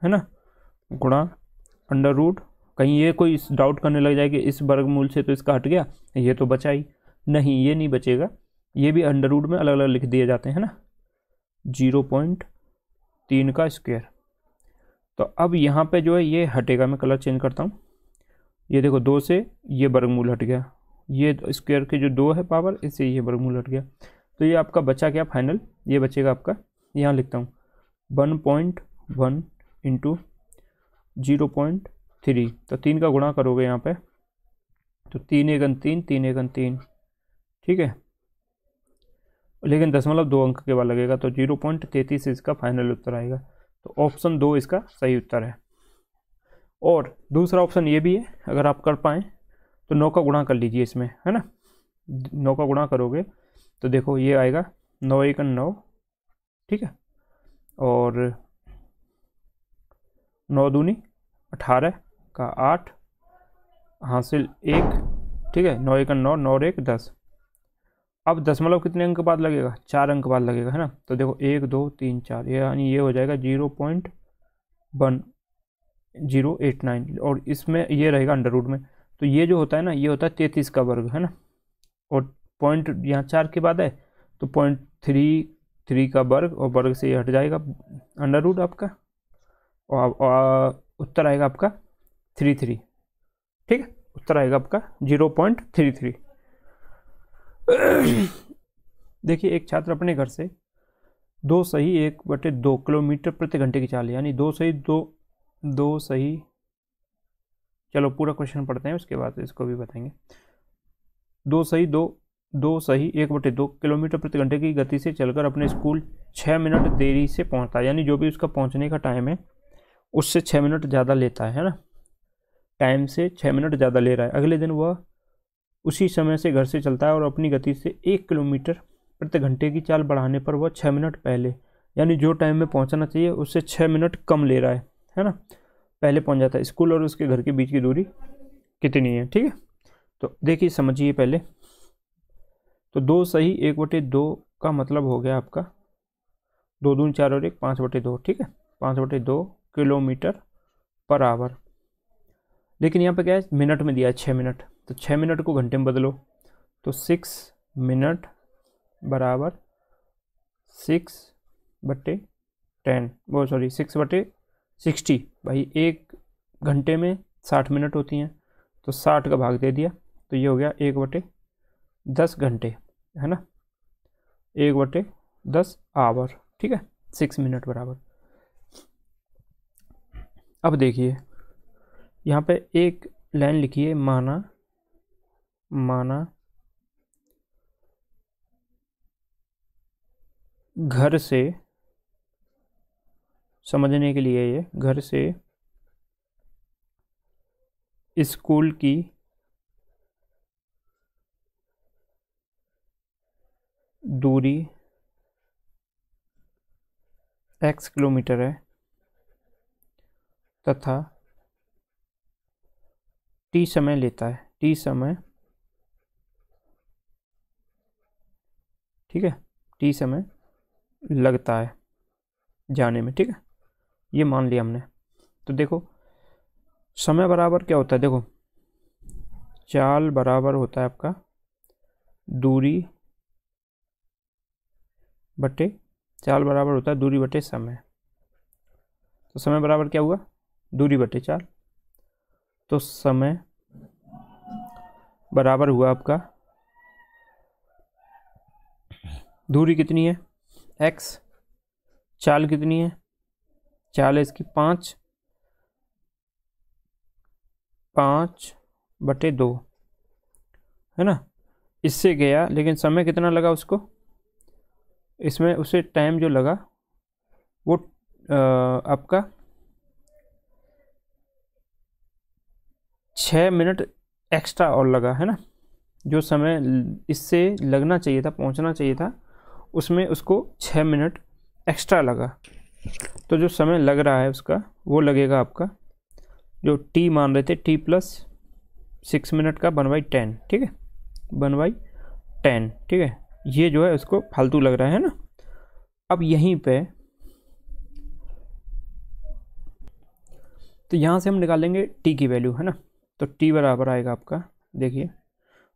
है ना, गुणा अंडर रूट, कहीं ये कोई डाउट करने लग जाए कि इस वर्गमूल से तो इसका हट गया, ये तो बचा ही नहीं, ये नहीं बचेगा, ये भी अंडर रूट में अलग अलग लिख दिए जाते हैं ना, 0.3 का स्क्वायर। तो अब यहाँ पे जो है ये हटेगा, मैं कलर चेंज करता हूँ, ये देखो 2 से ये वर्गमूल हट गया, ये स्क्वायर के जो 2 है पावर, इससे ये वर्गमूल हट गया, तो ये आपका बचा क्या फाइनल, ये बचेगा आपका, यहाँ लिखता हूँ 1.1 इंटू 0.3, तो 3 का गुणा करोगे यहाँ पे तो 3 एकन 3, 3 एकन 3, ठीक है, लेकिन 0.2 अंक के बाद लगेगा, तो 0.33 इसका फाइनल उत्तर आएगा। तो ऑप्शन 2 इसका सही उत्तर है। और दूसरा ऑप्शन ये भी है, अगर आप कर पाएँ तो 9 का गुणा कर लीजिए इसमें, है ना, 9 का गुणा करोगे तो देखो ये आएगा 9 एकन 9, ठीक है, और 9 दूनी 18 का 8 हासिल 1, ठीक है, 9 एकन 9, 9 और 1 10। अब दशमलव कितने अंक बाद लगेगा, 4 अंक बाद लगेगा, है ना। तो देखो 1 2 3 4, यानी ये हो जाएगा 0.1089, और इसमें ये रहेगा अंडर रूट में, तो ये जो होता है ना, ये होता है 33 का वर्ग, है ना, और पॉइंट यहाँ 4 के बाद है तो 0.33 का वर्ग, और वर्ग से ये हट जाएगा अंडर रूट आपका, और उत्तर आएगा आपका 33, ठीक है, उत्तर आएगा आपका 0.33। देखिए एक छात्र अपने घर से 2 किलोमीटर प्रति घंटे की चाल, यानी 2 सही, चलो पूरा क्वेश्चन पढ़ते हैं उसके बाद इसको भी बताएंगे। 2 सही 1/2 किलोमीटर प्रति घंटे की गति से चलकर अपने स्कूल 6 मिनट देरी से पहुंचता है, यानी जो भी उसका पहुंचने का टाइम है उससे 6 मिनट ज़्यादा लेता है ना, टाइम से 6 मिनट ज़्यादा ले रहा है। अगले दिन वह उसी समय से घर से चलता है और अपनी गति से 1 किलोमीटर प्रति घंटे की चाल बढ़ाने पर वह 6 मिनट पहले, यानी जो टाइम में पहुंचना चाहिए उससे 6 मिनट कम ले रहा है ना, पहले पहुंच जाता है। स्कूल और उसके घर के बीच की दूरी कितनी है, ठीक है, तो देखिए समझिए पहले। तो 2 सही 1/2 का मतलब हो गया आपका 2 दूनी 4 और 1 5/2, ठीक है, 5/2 किलोमीटर पर आवर। लेकिन यहाँ पे क्या है, मिनट में दिया है 6 मिनट, तो 6 मिनट को घंटे में बदलो, तो 6 मिनट बराबर 6/10, वो सॉरी 6/60, भाई 1 घंटे में 60 मिनट होती हैं, तो 60 का भाग दे दिया, तो ये हो गया 1/10 घंटे, है ना, 1/10 आवर, ठीक है, 6 मिनट बराबर। अब देखिए यहाँ पे एक लाइन लिखिए, माना घर से, समझने के लिए ये घर से स्कूल की दूरी x किलोमीटर है तथा t समय लेता है, t समय, ठीक है, टी समय लगता है जाने में, ठीक है, ये मान लिया हमने। तो देखो समय बराबर क्या होता है, देखो चाल बराबर होता है आपका दूरी बटे, चाल बराबर होता है दूरी बटे समय। तो समय बराबर क्या हुआ, दूरी बटे चाल। तो समय बराबर हुआ आपका, दूरी कितनी है x, चाल कितनी है, चाल है इसकी 5/2 है ना, इससे गया, लेकिन समय कितना लगा उसको, इसमें उसे टाइम जो लगा वो आपका 6 मिनट एक्स्ट्रा और लगा है ना। जो समय इससे लगना चाहिए था, पहुंचना चाहिए था, उसमें उसको 6 मिनट एक्स्ट्रा लगा। तो जो समय लग रहा है उसका वो लगेगा आपका, जो t मान रहे थे t+6 मिनट का 1/10, ठीक है, 1/10, ठीक है, ये जो है उसको फालतू लग रहा है ना। अब यहीं पे तो यहाँ से हम निकालेंगे t की वैल्यू, है ना। तो t बराबर आएगा आपका, देखिए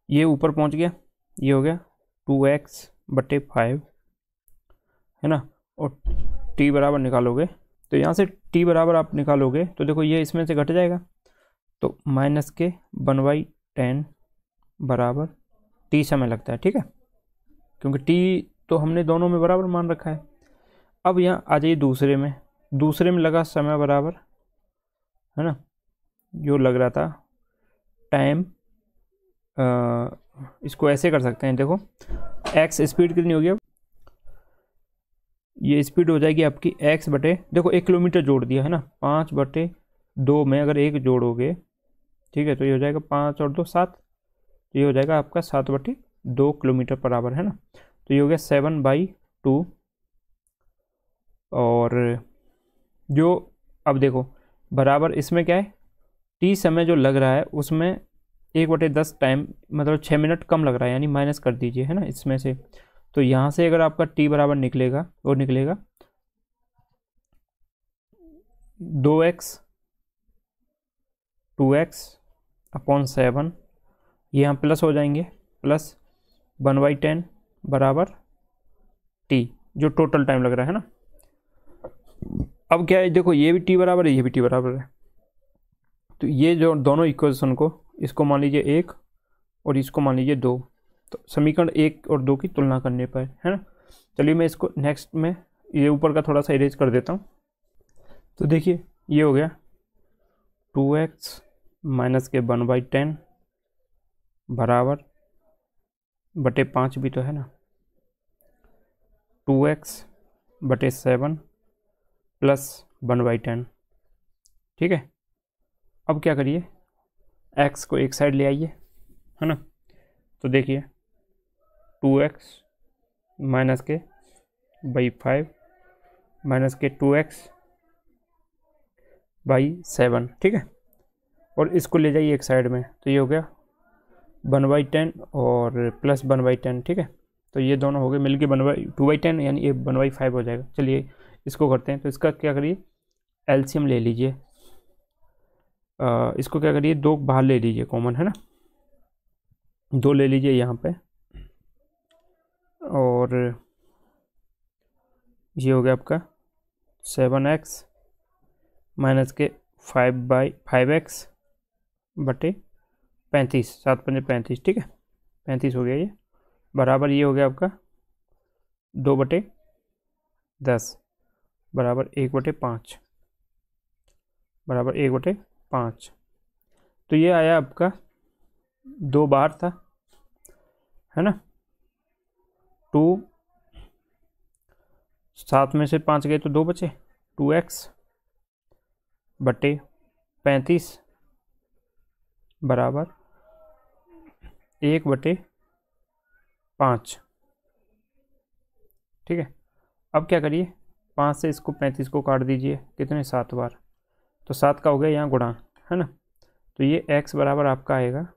ये ऊपर पहुँच गया, ये हो गया 2x/5 है ना, और t बराबर निकालोगे तो यहाँ से t बराबर आप निकालोगे तो देखो ये इसमें से घट जाएगा, तो -1/10 बराबर t समय लगता है, ठीक है, क्योंकि t तो हमने दोनों में बराबर मान रखा है। अब यहाँ आ जाइए दूसरे में लगा समय बराबर, है ना, जो लग रहा था टाइम, इसको ऐसे कर सकते हैं, देखो x स्पीड कितनी होगी, अब ये स्पीड हो जाएगी आपकी x बटे, देखो 1 किलोमीटर जोड़ दिया है ना, 5/2 में अगर 1 जोड़ोगे, ठीक है, तो ये हो जाएगा 5 और 2 7, तो ये हो जाएगा आपका 7/2 किलोमीटर बराबर, है ना। तो ये हो गया 7/2। और जो अब देखो बराबर इसमें क्या है, टी समय जो लग रहा है उसमें 1/10 टाइम, मतलब 6 मिनट कम लग रहा है, यानी माइनस कर दीजिए, है ना, इसमें से। तो यहाँ से अगर आपका टी बराबर निकलेगा, वो निकलेगा 2x/7, ये यहाँ प्लस हो जाएंगे, प्लस 1/10 बराबर टी, जो टोटल टाइम लग रहा है ना। अब क्या है, देखो ये भी टी बराबर है, ये भी टी बराबर है, तो ये जो दोनों इक्वेशन को, इसको मान लीजिए 1 और इसको मान लीजिए 2, तो समीकरण 1 और 2 की तुलना करने पर, है ना। चलिए मैं इसको नेक्स्ट में ये ऊपर का थोड़ा सा इरेज कर देता हूँ। तो देखिए ये हो गया 2x - 1/10 बराबर बटे 5 भी तो है ना, 2x/7 + 1/10, ठीक है। अब क्या करिए, x को एक साइड ले आइए, है ना। तो देखिए 2x - 5 - 2x/7, ठीक है, और इसको ले जाइए एक साइड में, तो ये हो गया 1/10 और प्लस 1/10, ठीक है। तो ये दोनों हो गए मिलके 2/10, यानी ये 1/5 हो जाएगा। चलिए इसको करते हैं, तो इसका क्या करिए, एलसीएम ले लीजिए, इसको क्या करिए, 2 बाहर ले लीजिए कॉमन, है ना, 2 ले लीजिए यहाँ पे, और ये हो गया आपका 7x - 5/5x बटे 35, 7×5 = 35, ठीक है, 35 हो गया ये, बराबर ये हो गया आपका 2/10 बराबर 1/5 बराबर 1/5। तो ये आया आपका 2 बाहर था, है ना, 2 7 में से 5 गए तो 2 बचे, 2x बटे 35 बराबर 1/5, ठीक है। अब क्या करिए, 5 से इसको 35 को काट दीजिए, कितने 7 बार, तो 7 का हो गया यहाँ गुणा, है ना। तो ये x बराबर आपका आएगा,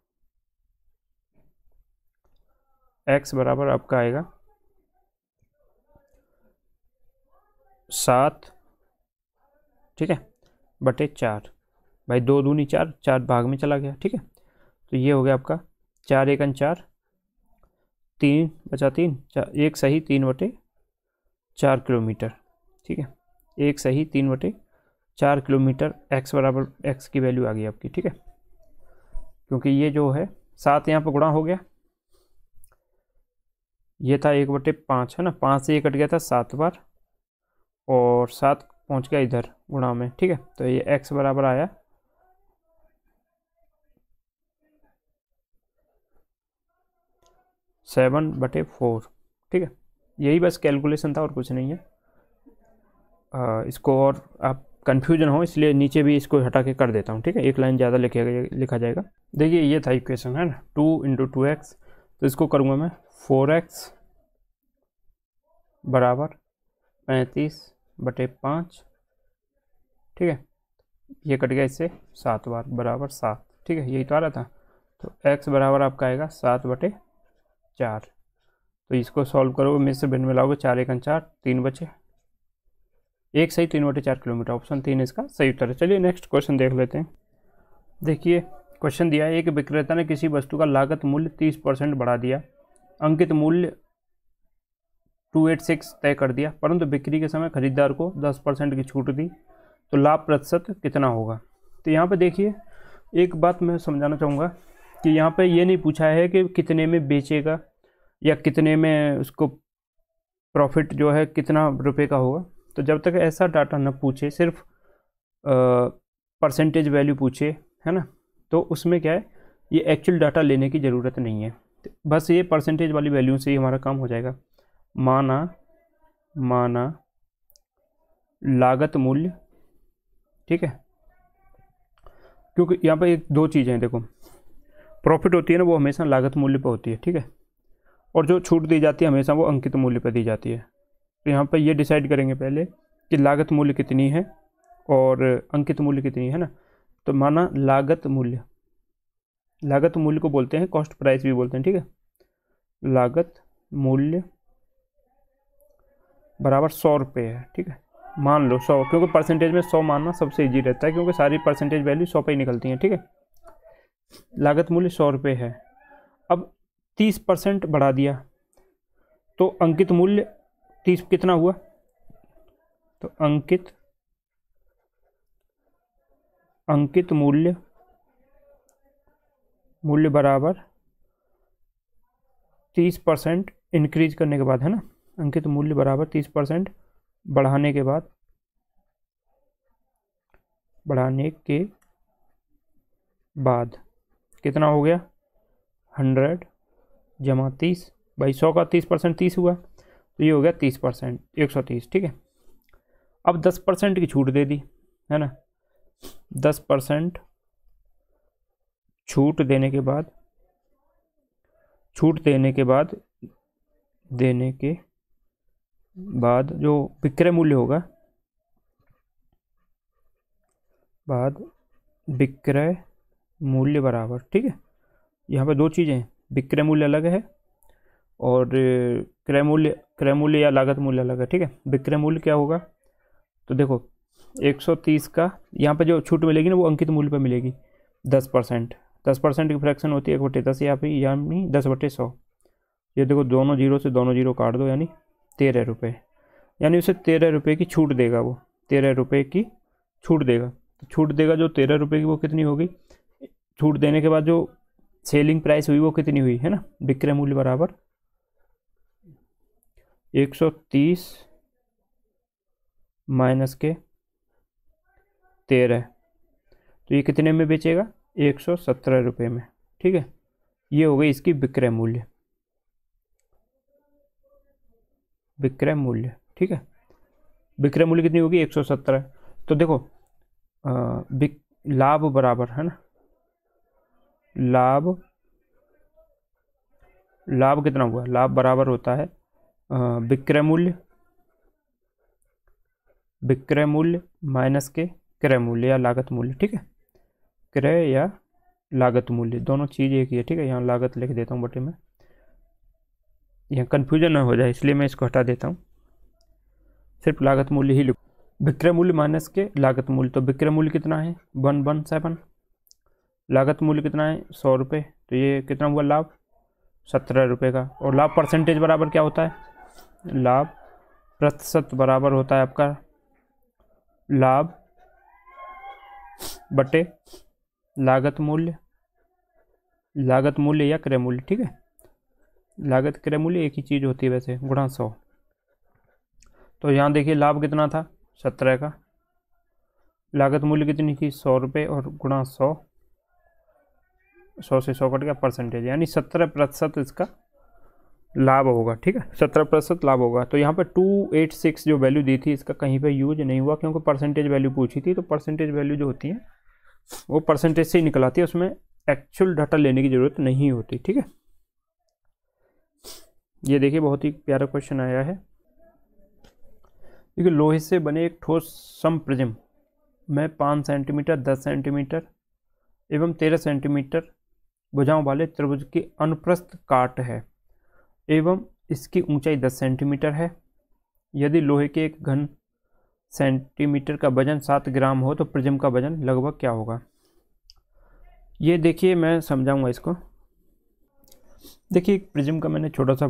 x बराबर आपका आएगा 7, ठीक है, बटे 4। भाई 2 दूनी 4, 4 भाग में चला गया, ठीक है। तो ये हो गया आपका 4 एकन 4, 3 बचा 3, 1 सही 3/4 किलोमीटर, ठीक है। 1 सही 3/4 किलोमीटर, x बराबर x की वैल्यू आ गई आपकी, ठीक है। क्योंकि ये जो है 7 यहाँ पर गुणा हो गया, ये था 1/5 है ना, 5 से ये कट गया था 7 बार, और 7 पहुँच गया इधर गुणा में, ठीक है। तो ये x बराबर आया 7/4, ठीक है। यही बस कैलकुलेशन था और कुछ नहीं है। इसको और आप कन्फ्यूजन हो इसलिए नीचे भी इसको हटा के कर देता हूँ, ठीक है। एक लाइन ज़्यादा लिखा जाएगा। देखिए ये था इक्वेशन है ना, 2 × 2x, तो इसको करूँगा मैं 4x बराबर 35/5, ठीक है। ये कट गया इससे 7 बार बराबर 7, ठीक है, यही तो आ रहा था। तो x बराबर आपका आएगा 7/4। तो इसको सॉल्व करोगे, में से भिन्न मिलाओगे, 4 एकन 4, 3 बचे, 1 सही 3/4 किलोमीटर, ऑप्शन 3 इसका सही उत्तर है। चलिए नेक्स्ट क्वेश्चन देख लेते हैं। देखिए क्वेश्चन दिया है, एक विक्रेता ने किसी वस्तु का लागत मूल्य 30% बढ़ा दिया, अंकित मूल्य 286 तय कर दिया, परंतु बिक्री के समय खरीदार को 10% की छूट दी, तो लाभ प्रतिशत कितना होगा। तो यहाँ पे देखिए एक बात मैं समझाना चाहूँगा कि यहाँ पे ये नहीं पूछा है कि कितने में बेचेगा या कितने में उसको प्रॉफिट जो है कितना रुपए का होगा। तो जब तक ऐसा डाटा न पूछे, सिर्फ परसेंटेज वैल्यू पूछे, है ना, तो उसमें क्या है, ये एक्चुअल डाटा लेने की ज़रूरत नहीं है। बस ये परसेंटेज वाली वैल्यू से ही हमारा काम हो जाएगा। माना लागत मूल्य, ठीक है, क्योंकि यहाँ पर एक दो चीज़ें हैं, देखो प्रॉफिट होती है ना, वो हमेशा लागत मूल्य पर होती है, ठीक है, और जो छूट दी जाती है हमेशा वो अंकित मूल्य पर दी जाती है। तो यहाँ पर ये डिसाइड करेंगे पहले कि लागत मूल्य कितनी है और अंकित मूल्य कितनी है ना। तो माना लागत मूल्य को बोलते हैं, कॉस्ट प्राइस भी बोलते हैं, ठीक है। लागत मूल्य बराबर 100 रुपये है, ठीक है, मान लो 100, क्योंकि परसेंटेज में 100 मानना सबसे इजी रहता है, क्योंकि सारी परसेंटेज वैल्यू 100 पे ही निकलती हैं, ठीक है। लागत मूल्य 100 रुपये है, अब 30% बढ़ा दिया, तो अंकित मूल्य 30 कितना हुआ, तो अंकित मूल्य बराबर 30% इंक्रीज करने के बाद, है ना, अंकित मूल्य बराबर 30% बढ़ाने के बाद कितना हो गया, 100 जमा 30, भाई 100 का 30% 30 हुआ, तो ये हो गया 30%, 130, ठीक है। अब 10% की छूट दे दी, है ना, 10% छूट देने के बाद जो विक्रय मूल्य होगा, विक्रय मूल्य बराबर, ठीक है, यहाँ पे दो चीज़ें हैं, विक्रय मूल्य अलग है और क्रय मूल्य या लागत मूल्य अलग है, ठीक है। विक्रय मूल्य क्या होगा, तो देखो 130 का यहाँ पे जो छूट मिलेगी ना वो अंकित मूल्य पे मिलेगी, 10% की फ्रैक्शन होती है 1/10, यानी 10/100। ये देखो दोनों जीरो से दोनों जीरो काट दो, यानी 13 रुपये, यानी उसे 13 रुपये की छूट देगा, वो 13 रुपये की छूट देगा। तो छूट देगा जो 13 रुपये की, वो कितनी होगी, छूट देने के बाद जो सेलिंग प्राइस हुई वो कितनी हुई, है ना, विक्रय मूल्य बराबर 130 माइनस के 13, तो ये कितने में बेचेगा, 117 रुपये में, ठीक है। ये हो गई इसकी विक्रय मूल्य, ठीक है। विक्रय मूल्य कितनी होगी, 117। तो देखो लाभ बराबर, है ना, लाभ कितना हुआ, लाभ बराबर होता है विक्रय मूल्य माइनस के क्रय मूल्य या लागत मूल्य, ठीक है। क्रय या लागत मूल्य दोनों चीज़ एक ही है, ठीक है। यहाँ लागत लिख देता हूँ बटे में, यहाँ कन्फ्यूजन ना हो जाए इसलिए मैं इसको हटा देता हूँ। सिर्फ लागत मूल्य ही लिखो। विक्रय मूल्य माइनस के लागत मूल्य, तो विक्रय मूल्य कितना है 117, लागत मूल्य कितना है 100 रुपये, तो ये कितना हुआ लाभ 17 रुपये का। और लाभ परसेंटेज बराबर क्या होता है, लाभ प्रतिशत बराबर होता है आपका लाभ बटे लागत मूल्य, लागत मूल्य या क्रय मूल्य, ठीक है, लागत क्रय मूल्य एक ही चीज़ होती है वैसे, गुणा 100। तो यहाँ देखिए लाभ कितना था 17 का, लागत मूल्य कितनी थी 100 रुपये, और गुणा 100, 100 से 100 कट गया परसेंटेज, यानी 17% इसका लाभ होगा, ठीक है, 17% लाभ होगा। तो यहाँ पे 286 जो वैल्यू दी थी इसका कहीं पे यूज नहीं हुआ, क्योंकि परसेंटेज वैल्यू पूछी थी, तो परसेंटेज वैल्यू जो होती है वो परसेंटेज से ही निकल आती है, उसमें एक्चुअल डाटा लेने की जरूरत नहीं होती, ठीक है। ये देखिए बहुत ही प्यारा क्वेश्चन आया है। देखिए लोहे से बने एक ठोस समप्रिज्म में 5 सेंटीमीटर, 10 सेंटीमीटर एवं 13 सेंटीमीटर भुजाओं वाले त्रिभुज की अनुप्रस्थ काट है एवं इसकी ऊंचाई 10 सेंटीमीटर है। यदि लोहे के एक घन सेंटीमीटर का वजन 7 ग्राम हो तो प्रिज्म का वजन लगभग क्या होगा। ये देखिए मैं समझाऊंगा इसको। देखिए एक प्रिज्म का मैंने छोटा सा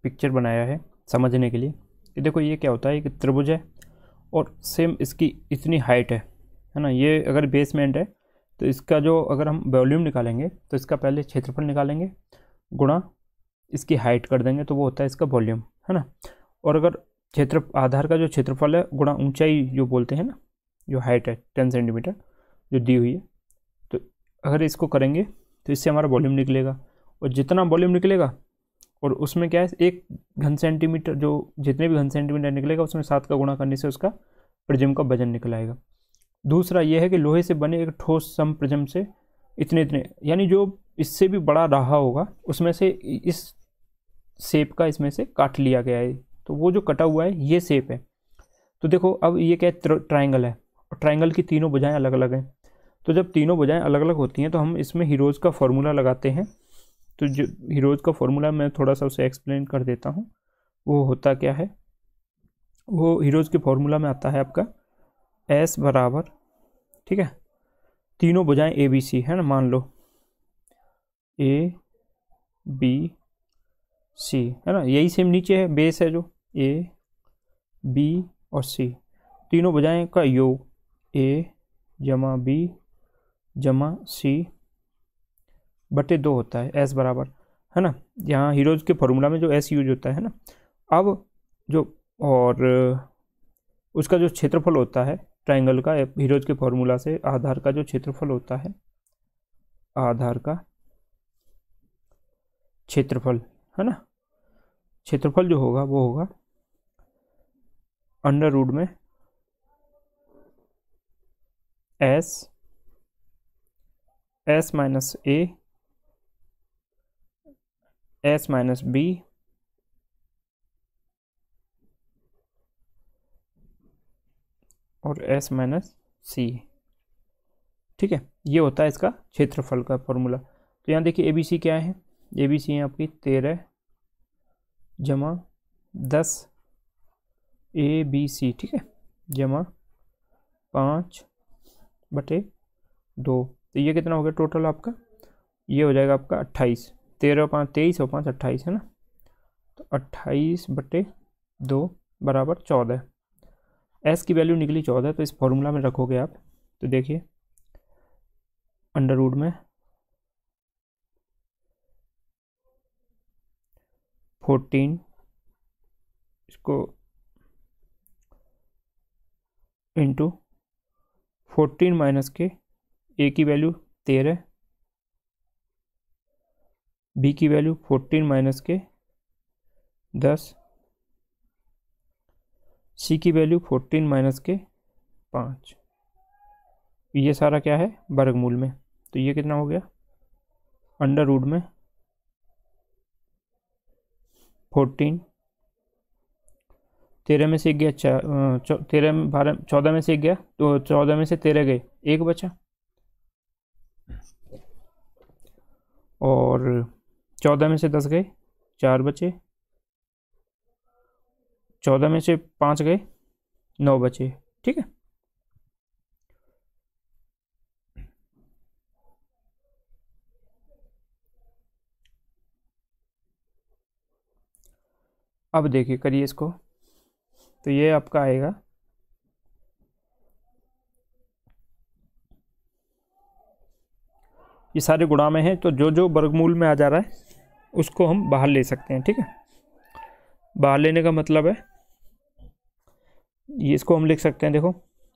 पिक्चर बनाया है समझने के लिए। ये देखो ये क्या होता है, एक त्रिभुज है और सेम इसकी इतनी हाइट है ना, ये अगर बेसमेंट है तो इसका जो अगर हम वॉल्यूम निकालेंगे तो इसका पहले क्षेत्रफल निकालेंगे गुणा इसकी हाइट कर देंगे, तो वो होता है इसका वॉल्यूम, है ना। और अगर क्षेत्र आधार का जो क्षेत्रफल है गुणा ऊंचाई जो बोलते हैं ना, जो हाइट है 10 सेंटीमीटर जो दी हुई है, तो अगर इसको करेंगे तो इससे हमारा वॉल्यूम निकलेगा। और जितना वॉल्यूम निकलेगा और उसमें क्या है, एक घन सेंटीमीटर जो जितने भी घन सेंटीमीटर निकलेगा उसमें 7 का गुणा करने से उसका प्रिज्म का वजन निकल आएगा। दूसरा ये है कि लोहे से बने एक ठोस सम प्रिज्म से इतने इतने, यानी जो इससे भी बड़ा रहा होगा उसमें से इस शेप का इसमें से काट लिया गया है, तो वो जो कटा हुआ है ये शेप है। तो देखो अब ये क्या है, ट्राइंगल है और ट्राइंगल की तीनों भुजाएं अलग अलग हैं। तो जब तीनों भुजाएं अलग अलग होती हैं तो हम इसमें हीरोज का फॉर्मूला लगाते हैं। तो जो हीरोज का फॉर्मूला मैं थोड़ा सा उसे एक्सप्लेन कर देता हूँ, वो होता क्या है, वो हीरोज के फॉर्मूला में आता है आपका एस बराबर, ठीक है, तीनों भुजाएं ए बी सी है ना, मान लो ए बी सी है ना, यही सेम नीचे है, बेस है जो ए बी और सी, तीनों भुजाएं का योग ए जमा बी जमा सी बटे 2 होता है, एस बराबर, है ना। यहाँ हीरोज के फॉर्मूला में जो एस यूज होता है ना। अब जो और उसका जो क्षेत्रफल होता है ट्राइंगल का, हीरोज के फॉर्मूला से आधार का जो क्षेत्रफल होता है, आधार का क्षेत्रफल, है ना, क्षेत्रफल जो होगा वो होगा अंडर रूट में S minus A S minus B और एस माइनस सी, ठीक है, ये होता है इसका क्षेत्रफल का फॉर्मूला। तो यहाँ देखिए ए बी सी क्या है, ए बी सी है आपकी 13 जमा 10 ए बी सी, ठीक है, जमा 5 बटे 2, तो ये कितना हो गया टोटल आपका, ये हो जाएगा आपका 28, 13 5 23 और 5 28 है ना, तो 28 बटे 2 बराबर 14। एस की वैल्यू निकली 14, तो इस फॉर्मूला में रखोगे आप, तो देखिए अंडर रूट में 14 इसको इंटू 14 माइनस के ए की वैल्यू 13, बी की वैल्यू 14 माइनस के 10, सी की वैल्यू 14 माइनस के 5, ये सारा क्या है वर्गमूल में, तो ये कितना हो गया अंडर रूट में 14, 13 में से एक गया 13 में 12 14 में से एक गया, तो 14 में से 13 गए, एक बचा, और 14 में से 10 गए 4 बचे, 14 में से 5 गए 9 बचे। ठीक है, अब देखिए करिए इसको, तो ये आपका आएगा ये सारे गुणा में है, तो जो जो वर्गमूल में आ जा रहा है उसको हम बाहर ले सकते हैं। ठीक है, बाहर लेने का मतलब है ये, इसको हम लिख सकते हैं, देखो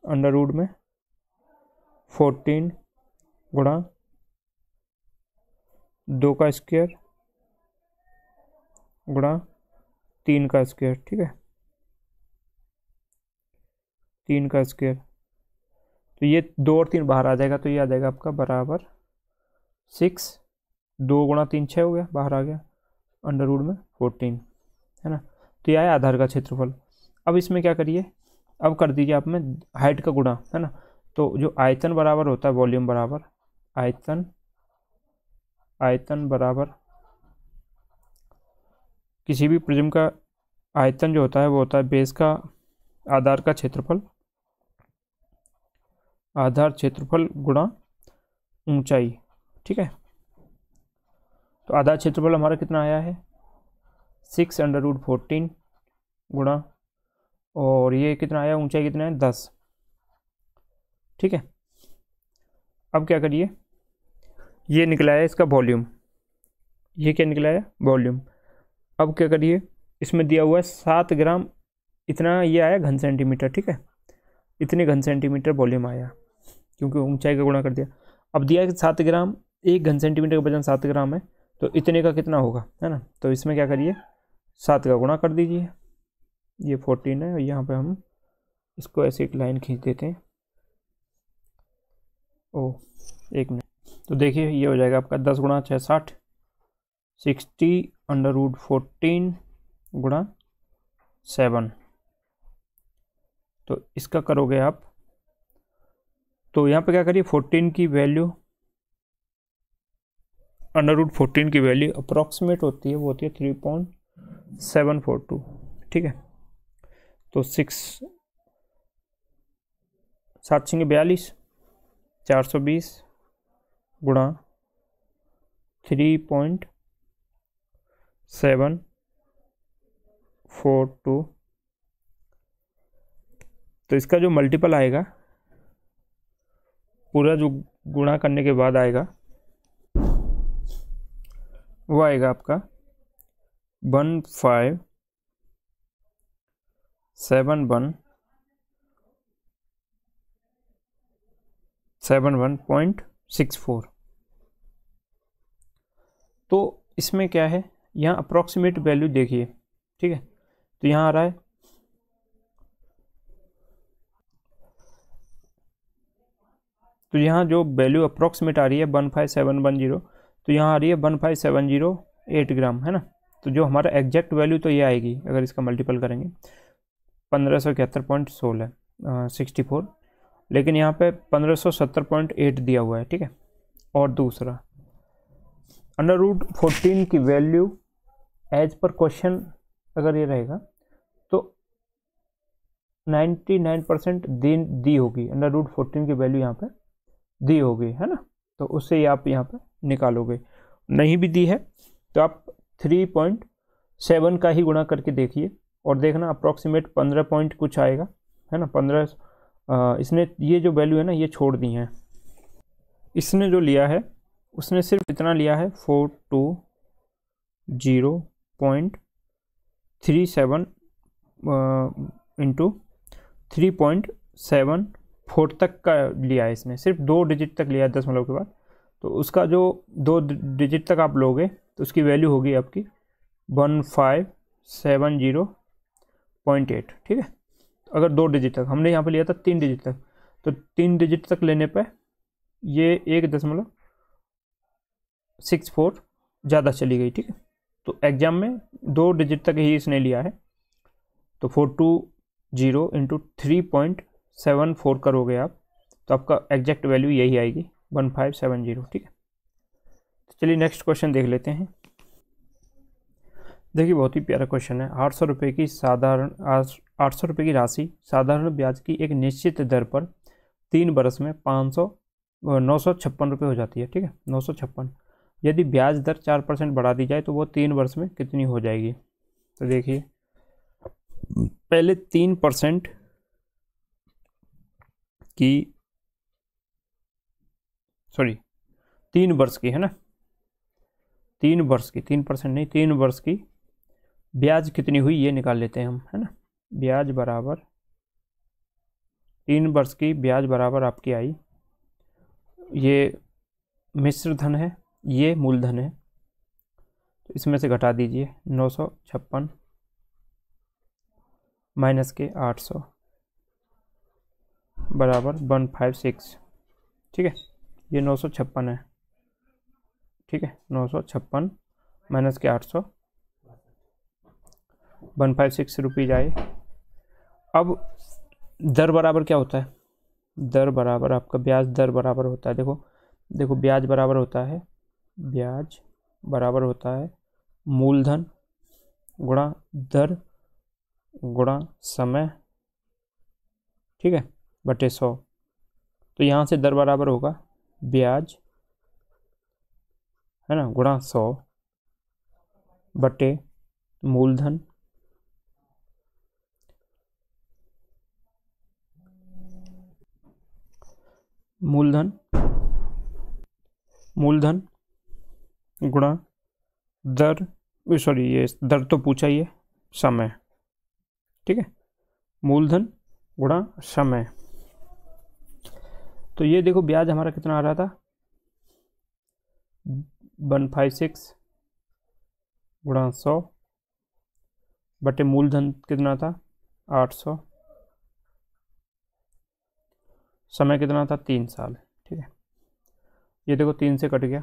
अंडर रूट में 14 गुणा 2 का स्क्वायर गुणा 3 का स्क्वायर। ठीक है, 3 का स्क्वायर, तो ये 2 और 3 बाहर आ जाएगा, तो ये आ जाएगा आपका बराबर 6, 2 गुणा 3 6 हो गया, बाहर आ गया, अंडर रूट में 14, है ना। तो यह है आधार का क्षेत्रफल। अब इसमें क्या करिए, अब कर दीजिए आप में हाइट का गुणा, है ना। तो जो आयतन बराबर होता है वॉल्यूम बराबर आयतन, आयतन बराबर किसी भी प्रिज्म का आयतन जो होता है वो होता है बेस का आधार का क्षेत्रफल, आधार क्षेत्रफल गुणा ऊंचाई। ठीक है, तो आधार क्षेत्रफल हमारा कितना आया है 6 अंडर रूट 14 गुणा, और ये कितना आया, ऊंचाई कितना है 10। ठीक है, अब क्या करिए, ये निकला है इसका वॉल्यूम, ये क्या निकला है वॉल्यूम। अब क्या करिए, इसमें दिया हुआ है 7 ग्राम, इतना ये आया घन सेंटीमीटर। ठीक है, इतने घन सेंटीमीटर वॉल्यूम आया, क्योंकि ऊंचाई का गुणा कर दिया। अब दिया है कि 7 ग्राम, 1 घन सेंटीमीटर का वजन 7 ग्राम है, तो इतने का कितना होगा, है ना। तो इसमें क्या करिए 7 का गुणा कर दीजिए, ये 14 है, और यहाँ पे हम इसको ऐसे एक लाइन खींच देते हैं। ओ एक मिनट, तो देखिए ये हो जाएगा आपका 10 गुणा 6 60, 60 अंडर रूट 14 गुणा 7। तो इसका करोगे आप, तो यहाँ पे क्या करिए 14 की वैल्यू, अंडर रूट 14 की वैल्यू अप्रॉक्सीमेट होती है, वो होती है 3.742। ठीक है, तो 6 7 6 42, 420 गुणा 3.742, तो इसका जो मल्टीपल आएगा पूरा जो गुणा करने के बाद आएगा वो आएगा आपका 1571.64। तो इसमें क्या है, यहाँ अप्रॉक्सीमेट वैल्यू देखिए। ठीक है, तो यहाँ आ रहा है, तो यहाँ जो वैल्यू अप्रॉक्सीमेट आ रही है 15710, तो यहाँ आ रही है 15708 ग्राम, है ना। तो जो हमारा एग्जैक्ट वैल्यू तो ये आएगी, अगर इसका मल्टीपल करेंगे 1571.64, लेकिन यहाँ पे 1570.8 दिया हुआ है। ठीक है, और दूसरा अंडर रूट 14 की वैल्यू एज पर क्वेश्चन अगर ये रहेगा तो 99% दी होगी, अंडर रूट 14 की वैल्यू यहाँ पे दी होगी, है ना। तो उससे आप यहाँ पे निकालोगे, नहीं भी दी है तो आप 3.7 का ही गुणा करके देखिए, और देखना अप्रॉक्सीमेट 15 पॉइंट कुछ आएगा, है ना। 15 इसने ये जो वैल्यू है ना ये छोड़ दी है, इसने जो लिया है उसने सिर्फ इतना लिया है 420.37 इंटू 3.74 तक का लिया है, इसने सिर्फ 2 डिजिट तक लिया है 10 के बाद। तो उसका जो 2 डिजिट तक आप लोगे तो उसकी वैल्यू होगी आपकी 1570.8। ठीक है, अगर 2 डिजिट तक, हमने यहाँ पे लिया था 3 डिजिट तक, तो 3 डिजिट तक लेने पे ये 1.64 ज़्यादा चली गई। ठीक है, तो एग्जाम में 2 डिजिट तक ही इसने लिया है, तो 420 इंटू 3.74 करोगे आप, तो आपका एग्जैक्ट वैल्यू यही आएगी 1570। ठीक है, तो चलिए नेक्स्ट क्वेश्चन देख लेते हैं। देखिए बहुत ही प्यारा क्वेश्चन है। 800 रुपये की साधारण 800 रुपये की राशि साधारण ब्याज की एक निश्चित दर पर 3 बरस में 956 रुपये हो जाती है। ठीक है, 956। यदि ब्याज दर 4% बढ़ा दी जाए तो वो 3 वर्ष में कितनी हो जाएगी? तो देखिए, पहले 3% की, सॉरी 3 वर्ष की है ना, 3 वर्ष की, 3% नहीं, 3 वर्ष की ब्याज कितनी हुई ये निकाल लेते हैं हम, है ना। ब्याज बराबर 3 वर्ष की ब्याज बराबर आपकी आई, ये मिश्र धन है, ये मूलधन है, तो इसमें से घटा दीजिए 956 माइनस के 800 बराबर 156। ठीक है, ये 956 है। ठीक है, 956 माइनस के 800 156 रुपीज आए। अब दर बराबर क्या होता है? दर बराबर आपका ब्याज दर बराबर होता है, देखो ब्याज बराबर होता है, ब्याज बराबर होता है मूलधन गुणा दर गुणा समय, ठीक है, बटे 100। तो यहाँ से दर बराबर होगा ब्याज, है ना, गुणा 100 बटे मूलधन गुणा दर, सॉरी ये दर तो पूछा ही है, समय। ठीक है, मूलधन गुणा समय। तो ये देखो ब्याज हमारा कितना आ रहा था, 156 गुणा 100 बटे मूलधन कितना था 800, समय कितना था 3 साल। ठीक है, ये देखो 3 से कट गया,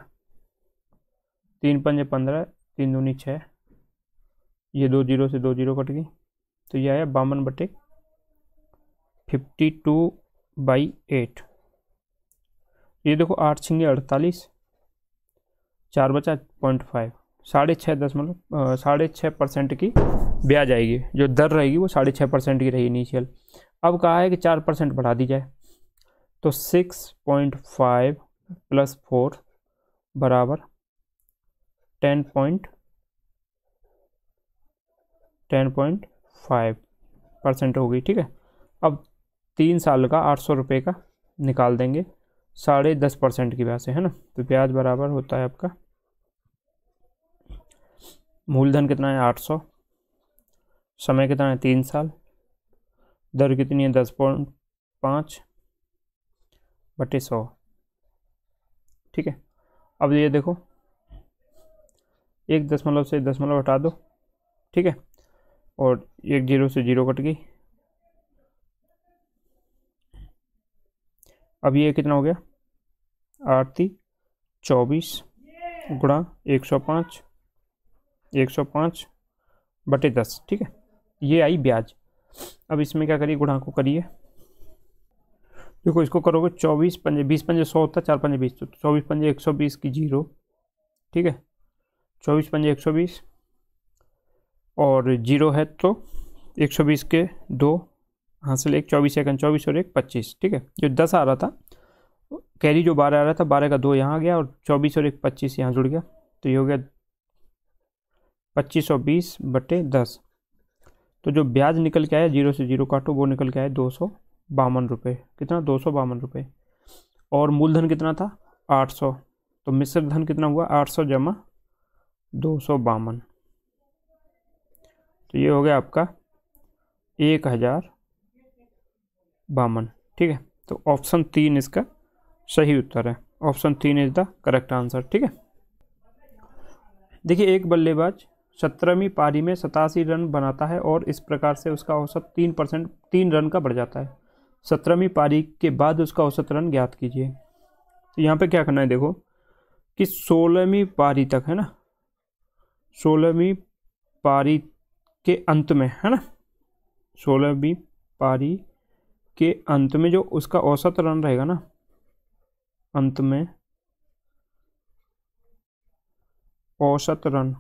3 पंजे 15, 3 दूनी 6, ये 2 जीरो से 2 जीरो कट गई, तो ये आया 52 बटे 52/8। ये देखो 8 छिंगे 48, 4 बचा 0.5, 6.5% की ब्याज आएगी, जो दर रहेगी वो 6.5% की रही इनिशियल। अब कहा है कि 4% बढ़ा दी जाए, तो 6.5 + 4 बराबर 10.5% होगी। ठीक है, अब 3 साल का 800 रुपये का निकाल देंगे 10.5% की ब्याज से, है ना। तो ब्याज बराबर होता है आपका, मूलधन कितना है 800, समय कितना है 3 साल, दर कितनी है 10.5 बटे 100। ठीक है, अब ये देखो 1 दशमलव से दशमलव हटा दो, ठीक है, और 1 जीरो से जीरो कट गई। अब ये कितना हो गया 8 × 24 गुणा 105 बटे 10। ठीक है, ये आई ब्याज। अब इसमें क्या करिए, गुणा को करिए, देखो इसको करोगे 24 पंजे 20 पंजे 100 होता है, 4 पंजे 20, तो 24 पंजे 120 की 0। ठीक है, 24 पंजे 120 और 0 है तो 120 के 2 हासिल 1, 24 सेकंड 24 और 1 25। ठीक है, जो 10 आ रहा था कैरी, जो 12 आ रहा था 12 का 2 यहाँ आ गया और 24 और 1 25 यहाँ जुड़ गया, तो ये हो गया 2520 बटे 10। तो जो ब्याज निकल के आया, 0 से 0 काटो, वो निकल के आया 252 रुपये। कितना 252 रुपये। और मूलधन कितना था 800, तो मिश्र धन कितना हुआ 800 जमा 252, तो ये हो गया आपका 1052। ठीक है, तो ऑप्शन 3 इसका सही उत्तर है, option 3 is the correct answer. ठीक है, देखिए एक बल्लेबाज 17वीं पारी में 87 रन बनाता है और इस प्रकार से उसका औसत 3 रन का बढ़ जाता है। 17वीं पारी के बाद उसका औसत रन ज्ञात कीजिए। तो यहाँ पे क्या करना है, देखो कि 16वीं पारी तक, है ना, 16वीं पारी के अंत में, है ना, 16वीं पारी के अंत में जो उसका औसत रन रहेगा ना, अंत में औसत रन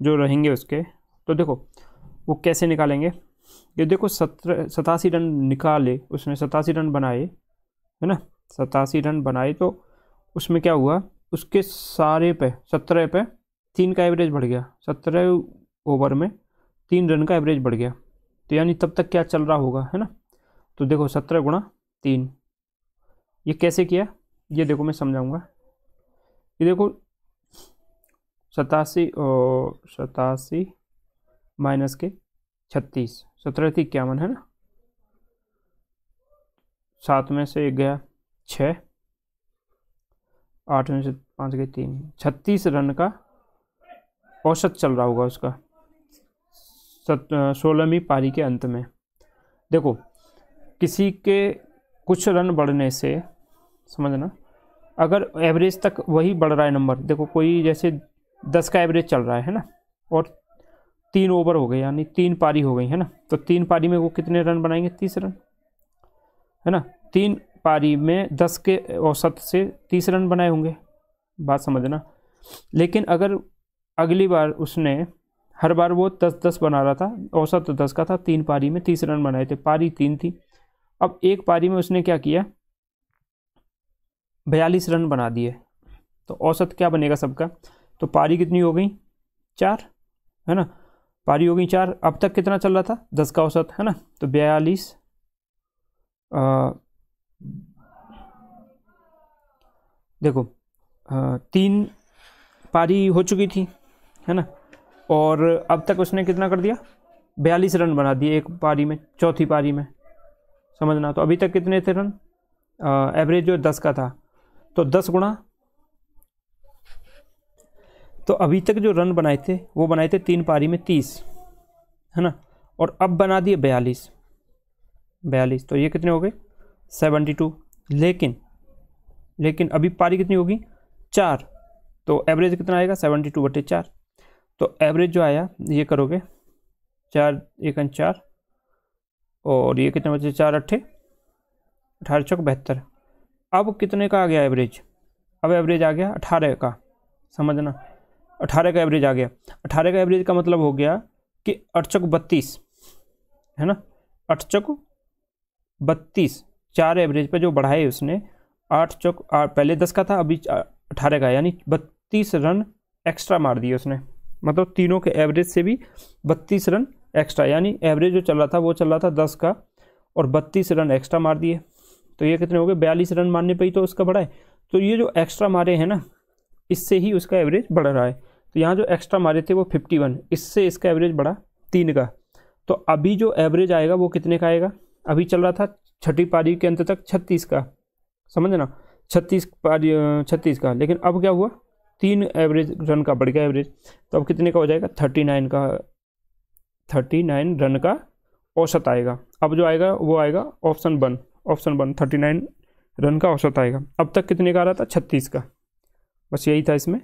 जो रहेंगे उसके, तो देखो वो कैसे निकालेंगे। ये देखो 87 रन निकाले उसने, 87 रन बनाए, है ना, 87 रन बनाए, तो उसमें क्या हुआ, उसके सारे पे 17 पे 3 का एवरेज बढ़ गया, 17 ओवर में 3 रन का एवरेज बढ़ गया। तो यानी तब तक क्या चल रहा होगा, है ना। तो देखो 17 गुणा 3, ये कैसे किया, ये देखो मैं समझाऊंगा। ये देखो 87 माइनस के 36, 17 थी 51, है ना, 7 में से 1 गया 6, 8 में से 5 गए 3, 36 रन का औसत चल रहा होगा उसका 16वीं पारी के अंत में। देखो किसी के कुछ रन बढ़ने से, समझना, अगर एवरेज तक वही बढ़ रहा है नंबर, देखो कोई जैसे 10 का एवरेज चल रहा है ना, और 3 ओवर हो गए यानी 3 पारी हो गई, है ना, तो 3 पारी में वो कितने रन बनाएंगे, 30 रन, है ना। 3 पारी में 10 के औसत से 30 रन बनाए होंगे, बात समझना। लेकिन अगर अगली बार उसने, हर बार वो 10-10 बना रहा था, औसत 10 का था, 3 पारी में 30 रन बनाए थे, पारी 3 थी। अब एक पारी में उसने क्या किया, 42 रन बना दिए, तो औसत क्या बनेगा सबका, तो पारी कितनी हो गई, 4, है ना, पारी हो गई 4। अब तक कितना चल रहा था, 10 का औसत, है ना, तो 42 देखो 3 पारी हो चुकी थी, है ना, और अब तक उसने कितना कर दिया, 42 रन बना दिए एक पारी में, चौथी पारी में, समझना। तो अभी तक कितने थे रन, एवरेज जो 10 का था, तो 10 गुणा, तो अभी तक जो रन बनाए थे वो बनाए थे 3 पारी में 30, है ना, और अब बना दिए 42, तो ये कितने हो गए 72। लेकिन अभी पारी कितनी होगी 4, तो एवरेज कितना आएगा 72/4। तो एवरेज जो आया, ये करोगे 4 1 4, और ये कितने बचे, 4 8 18 चौक 72। अब कितने का आ गया एवरेज, अब एवरेज आ गया 18 का, समझना, 18 का एवरेज आ गया। 18 का एवरेज का मतलब हो गया कि 8 चौक 32, है ना, 8 चौक 32, 4 एवरेज पे जो बढ़ाए उसने, 8 चौक पहले 10 का था, अभी 18 का, यानी 32 रन एक्स्ट्रा मार दिए उसने, मतलब तीनों के एवरेज से भी 32 रन एक्स्ट्रा, यानी एवरेज जो चल रहा था वो चल रहा था 10 का, और 32 रन एक्स्ट्रा मार दिए। तो ये कितने हो गए, 42 रन मारने पे ही तो उसका बढ़ा है। तो ये जो एक्स्ट्रा मारे हैं ना, इससे ही उसका एवरेज बढ़ रहा है। तो यहाँ जो एक्स्ट्रा मारे थे वो 51, इससे इसका एवरेज बढ़ा 3 का। तो अभी जो एवरेज आएगा वो कितने का आएगा, अभी चल रहा था छठी पारी के अंत तक 36 का, समझना, 36 का, लेकिन अब क्या हुआ, 3 एवरेज रन का बढ़ गया एवरेज, तो अब कितने का हो जाएगा, 39 रन का औसत आएगा। अब जो आएगा वो आएगा ऑप्शन 1, 39 रन का औसत आएगा। अब तक कितने का आ रहा था, 36 का। बस यही था इसमें।